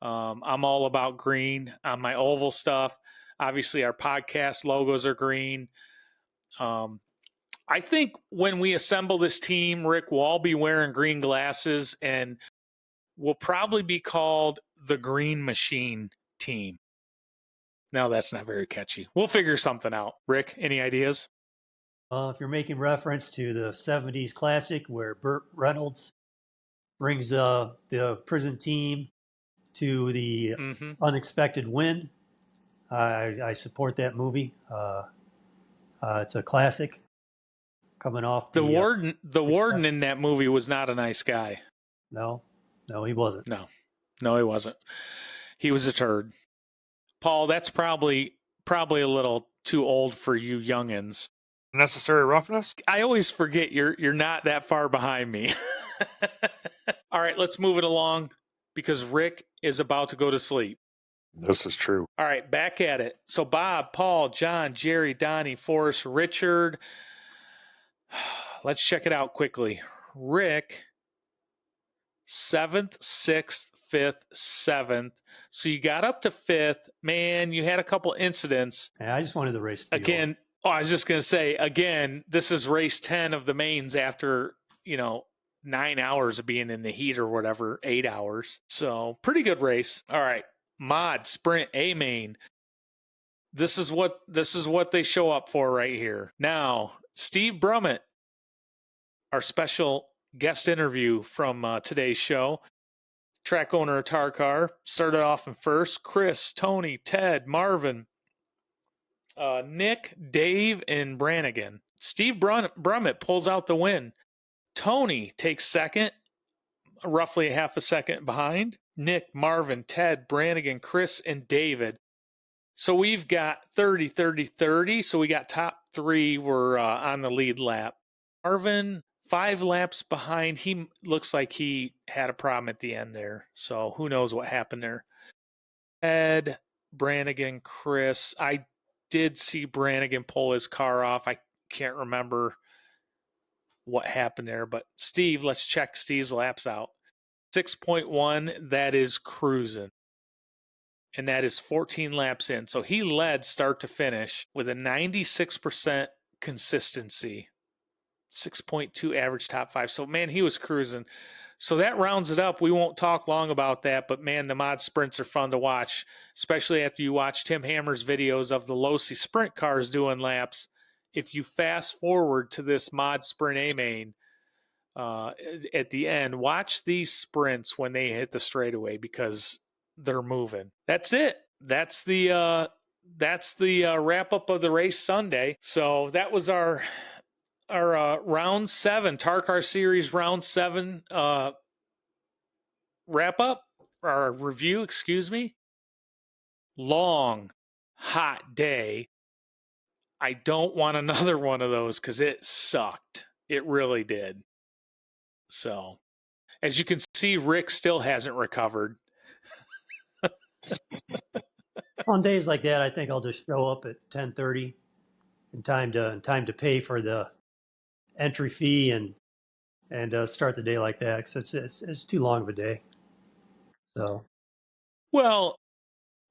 I'm all about green on my oval stuff. Obviously, our podcast logos are green. I think when we assemble this team, Rick, we'll all be wearing green glasses, and we'll probably be called the Green Machine Team. No, that's not very catchy. We'll figure something out. Rick, any ideas? If you're making reference to the 70s classic where Burt Reynolds brings the prison team to the unexpected win, I support that movie. It's a classic coming off the warden. The warden in that movie was not a nice guy. No, he wasn't. No, he wasn't. He was a turd. Paul, that's probably a little too old for you youngins. Necessary Roughness? I always forget you're not that far behind me. All right, let's move it along because Rick is about to go to sleep. This is true. All right, back at it. So Bob, Paul, John, Jerry, Donnie, Forrest, Richard. Let's check it out quickly. Rick, 7th, 6th, 5th, 7th. So you got up to 5th. Man, you had a couple incidents. Yeah, I just wanted the race to be again. over. Oh, I was just going to say, again, this is race 10 of the mains after, 9 hours of being in the heat or whatever, 8 hours. So pretty good race. All right. Mod, sprint, A main. This is what they show up for right here. Now, Steve Brummett, our special guest interview from today's show. Track owner of TARCAR, started off in first. Chris, Tony, Ted, Marvin, Nick, Dave, and Brannigan. Steve Brummett pulls out the win. Tony takes second, roughly a half a second behind. Nick, Marvin, Ted, Brannigan, Chris, and David. So we've got 30, 30, 30. So we got top three were on the lead lap. Marvin, 5 laps behind. He looks like he had a problem at the end there. So who knows what happened there. Ed, Brannigan, Chris. I did see Brannigan pull his car off. I can't remember what happened there. But Steve, let's check Steve's laps out. 6.1, that is cruising. And that is 14 laps in. So he led start to finish with a 96% consistency. 6.2 average top 5. So, man, he was cruising. So that rounds it up. We won't talk long about that, but, man, the mod sprints are fun to watch, especially after you watch Tim Hammer's videos of the Losi sprint cars doing laps. If you fast forward to this mod sprint A-main at the end, watch these sprints when they hit the straightaway because they're moving. That's it. That's the wrap up of the race Sunday. So that was our round 7 TARCAR series round 7 wrap up, our review, excuse me. Long, hot day. I don't want another one of those because it sucked. It really did. So, as you can see, Rick still hasn't recovered. On days like that, I think I'll just show up at 10:30 in time to pay for the entry fee and start the day like that because it's too long of a day. So Well,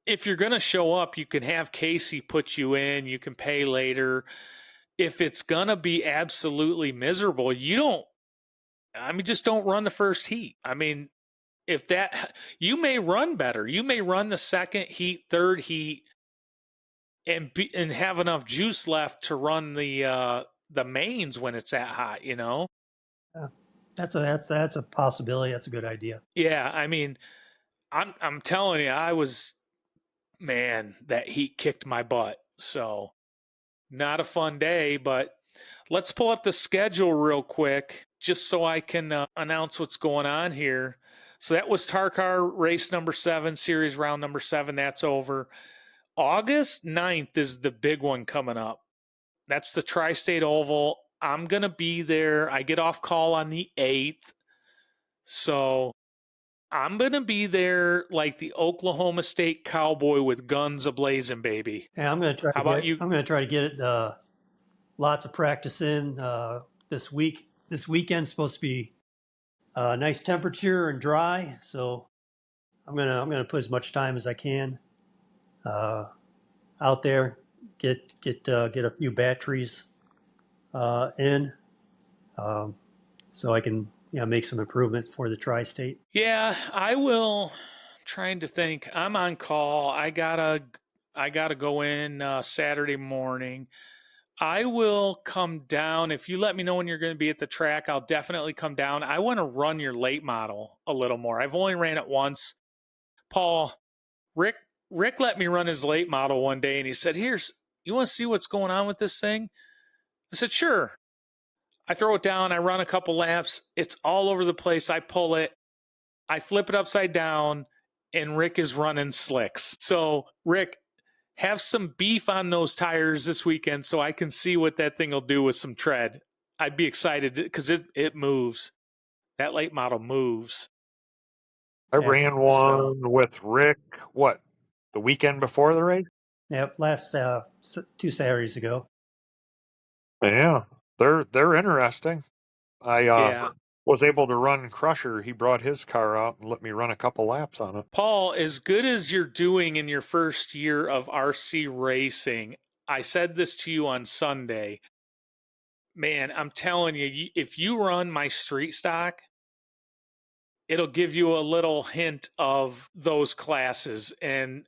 if you're going to show up, you can have Casey put you in. You can pay later. If it's going to be absolutely miserable, just don't run the first heat. I mean, if that, you may run better. You may run the second heat, third heat, and have enough juice left to run the mains when it's that hot. that's a possibility. That's a good idea. Yeah, I mean, I'm telling you, that heat kicked my butt. So not a fun day, but let's pull up the schedule real quick just so I can announce what's going on here. So that was TARCAR race number 7, series round number 7. That's over. August 9th is the big one coming up. That's the Tri-State Oval. I'm going to be there. I get off call on the 8th. So I'm going to be there like the Oklahoma State Cowboy with guns a-blazing, baby. Yeah, I'm going to try. How about you? I'm going to try to get it. Lots of practice in this week. This weekend's supposed to be nice temperature and dry, so I'm gonna put as much time as I can out there. Get a few batteries in, so I can make some improvement for the tri-state. Yeah, I will. Trying to think. I'm on call. I gotta go in Saturday morning. I will come down. If you let me know when you're going to be at the track, I'll definitely come down. I want to run your late model a little more. I've only ran it once. Paul, Rick let me run his late model one day, and he said, you want to see what's going on with this thing? I said, sure. I throw it down. I run a couple laps. It's all over the place. I pull it. I flip it upside down, and Rick is running slicks. So, Rick, have some beef on those tires this weekend so I can see what that thing will do with some tread. I'd be excited because it moves. That late model moves. I ran one with Rick, the weekend before the race? Yep, last 2 Saturdays ago. Yeah, they're interesting. I was able to run Crusher. He brought his car out and let me run a couple laps on it. Paul, as good as you're doing in your first year of RC racing, I said this to you on Sunday. Man, I'm telling you, if you run my street stock, it'll give you a little hint of those classes. And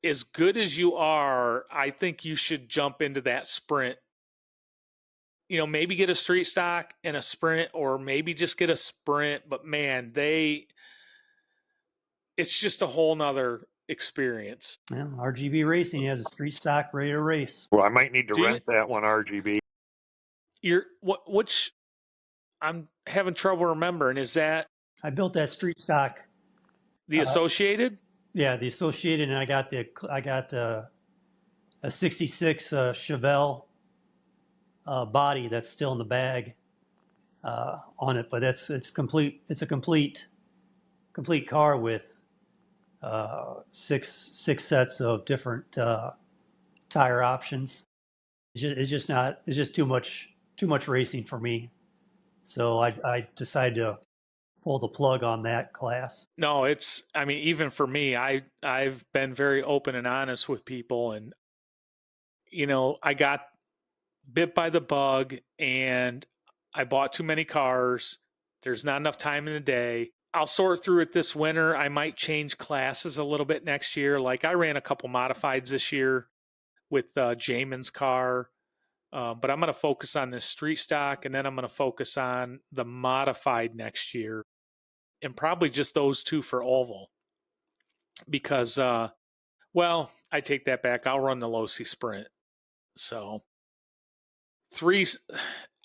as good as you are, I think you should jump into that sprint. Maybe get a street stock and a sprint, or maybe just get a sprint. But man, it's just a whole nother experience. Yeah, RGB Racing has a street stock ready to race. Well, I might need to rent that one, RGB. Which I'm having trouble remembering. Is that I built that street stock? The Associated? Yeah, the Associated, and I got a '66 Chevelle body that's still in the bag on it, but it's complete. It's a complete car with six sets of different tire options. It's just too much racing for me. So I decided to pull the plug on that class. No, even for me, I've been very open and honest with people, and I got bit by the bug and I bought too many cars. There's not enough time in the day. I'll sort through it this winter. I might change classes a little bit next year. Like I ran a couple modifieds this year with Jamin's car. But I'm going to focus on this street stock, and then I'm going to focus on the modified next year, and probably just those two for oval. because, well, I take that back. I'll run the Losi Sprint. So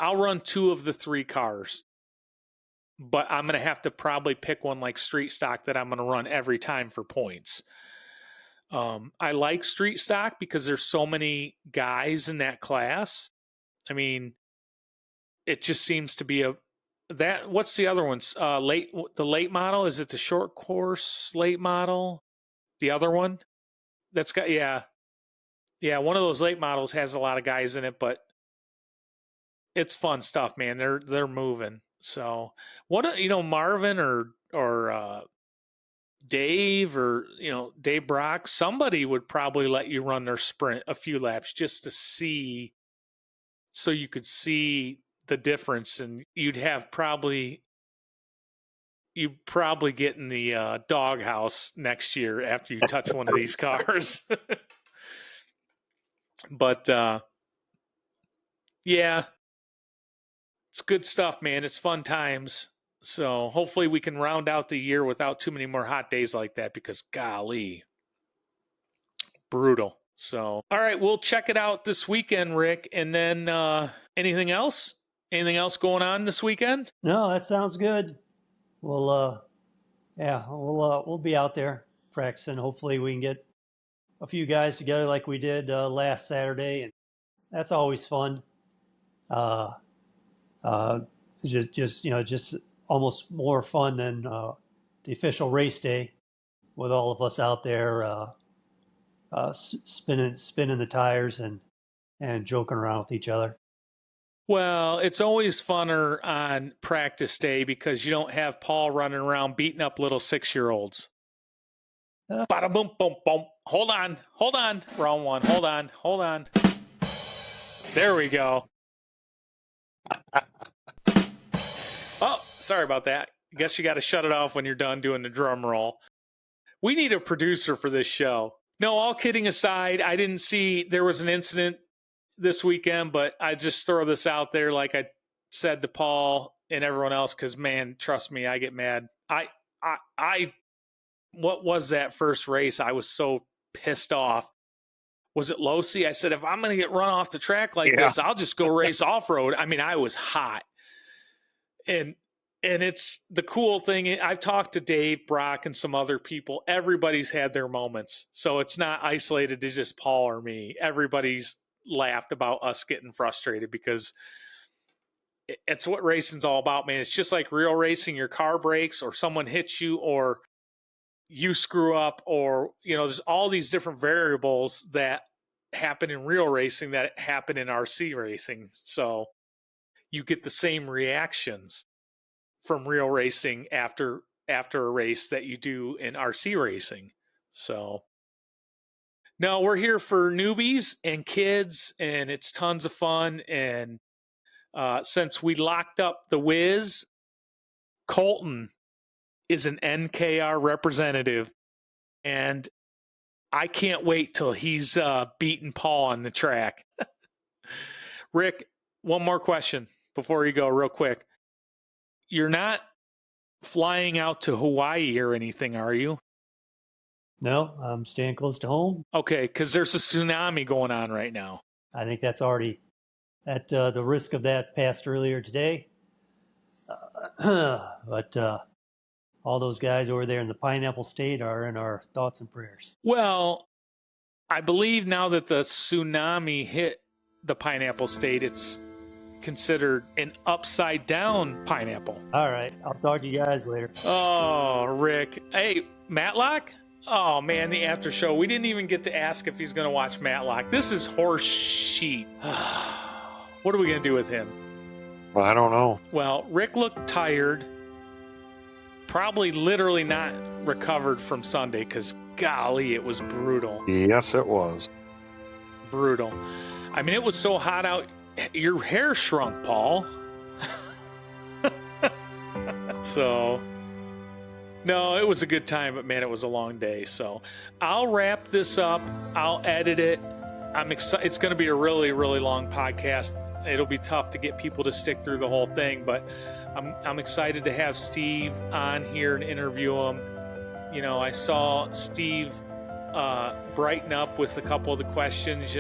I'll run 2 of the 3 cars, but I'm going to have to probably pick one like street stock that I'm going to run every time for points. I like street stock because there's so many guys in that class. I mean, it just seems to be what's the other ones? The late model, is it the short course late model? The other one that's got, yeah, one of those late models has a lot of guys in it, but it's fun stuff, man. They're moving. So what, Marvin or Dave or, Dave Brock, somebody would probably let you run their sprint a few laps just to see, so you could see the difference, and you'd probably get in the doghouse next year after you touch one of these cars. But yeah, it's good stuff, man. It's fun times. So hopefully we can round out the year without too many more hot days like that, because golly, brutal. So, all right, we'll check it out this weekend, Rick. And then anything else? Anything else going on this weekend? No, that sounds good. We'll we'll be out there practicing. Hopefully we can get a few guys together like we did last Saturday, and that's always fun. Just almost more fun than the official race day, with all of us out there spinning the tires and joking around with each other. Well, it's always funner on practice day because you don't have Paul running around beating up little 6-year-olds. Bada boom, boom, boom. Hold on. Wrong one. Hold on. There we go. Oh, sorry about that. I guess you got to shut it off when you're done doing the drum roll. We need a producer for this show. No, all kidding aside, I didn't see there was an incident this weekend, but I just throw this out there like I said to Paul and everyone else, because, man, trust me, I get mad. What was that first race? I was so pissed off. Was it Losi? I said, if I'm going to get run off the track like this, I'll just go race off-road. I mean, I was hot. And it's the cool thing. I've talked to Dave, Brock, and some other people. Everybody's had their moments. So it's not isolated to just Paul or me. Everybody's laughed about us getting frustrated, because it's what racing's all about, man. It's just like real racing. Your car breaks, or someone hits you, or you screw up, or, there's all these different variables that happen in real racing that happen in RC racing. So you get the same reactions from real racing after a race that you do in RC racing. So no, we're here for newbies and kids, and it's tons of fun. And since we locked up the Wiz, Colton is an NKR representative, and I can't wait till he's beating Paul on the track. Rick, one more question before you go real quick. You're not flying out to Hawaii or anything, are you? No, I'm staying close to home. Okay, because there's a tsunami going on right now. I think that's already at the risk of that passed earlier today. But all those guys over there in the Pineapple State are in our thoughts and prayers. Well, I believe now that the tsunami hit the Pineapple State, it's considered an upside down pineapple. All right, I'll talk to you guys later. Oh, Rick. Hey, Matlock? Oh, man, the after show. We didn't even get to ask if he's going to watch Matlock. This is horse shit. What are we going to do with him? Well, I don't know. Well, Rick looked tired. Probably literally not recovered from Sunday, because, golly, it was brutal. Yes, it was. Brutal. I mean, it was so hot out. Your hair shrunk, Paul. So, no, it was a good time, but man, it was a long day. So I'll wrap this up. I'll edit it. I'm excited. It's going to be a really, really long podcast. It'll be tough to get people to stick through the whole thing, but I'm excited to have Steve on here and interview him. I saw Steve brighten up with a couple of the questions,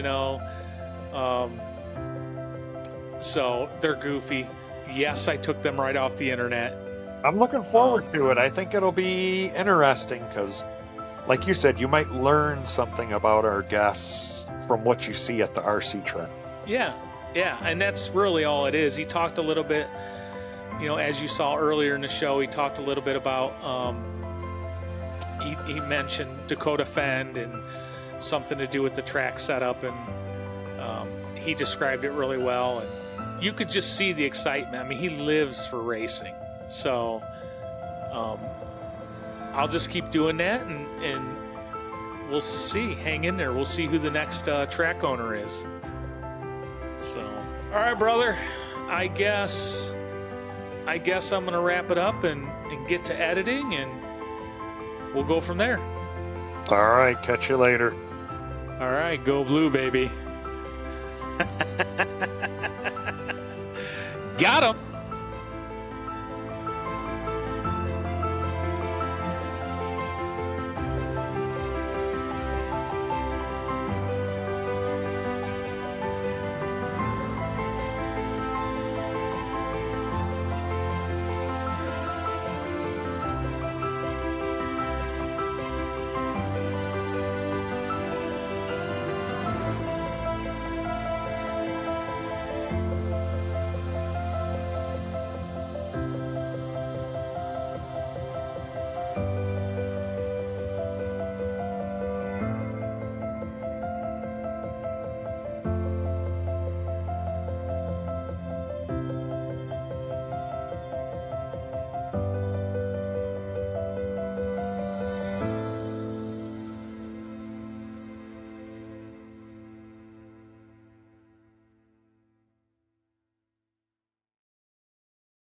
so they're goofy. Yes, I took them right off the internet. I'm looking forward to it. I think it'll be interesting because, like you said, you might learn something about our guests from what you see at the RC track. Yeah, and that's really all it is. He talked a little bit, as you saw earlier in the show, he talked a little bit about, he mentioned Dakota Fend and something to do with the track setup, and he described it really well, and you could just see the excitement. I mean, he lives for racing. So I'll just keep doing that, and we'll see. Hang in there. We'll see who the next track owner is. So, all right, brother. I guess I'm going to wrap it up and get to editing, and we'll go from there. All right. Catch you later. All right. Go blue, baby. Got him.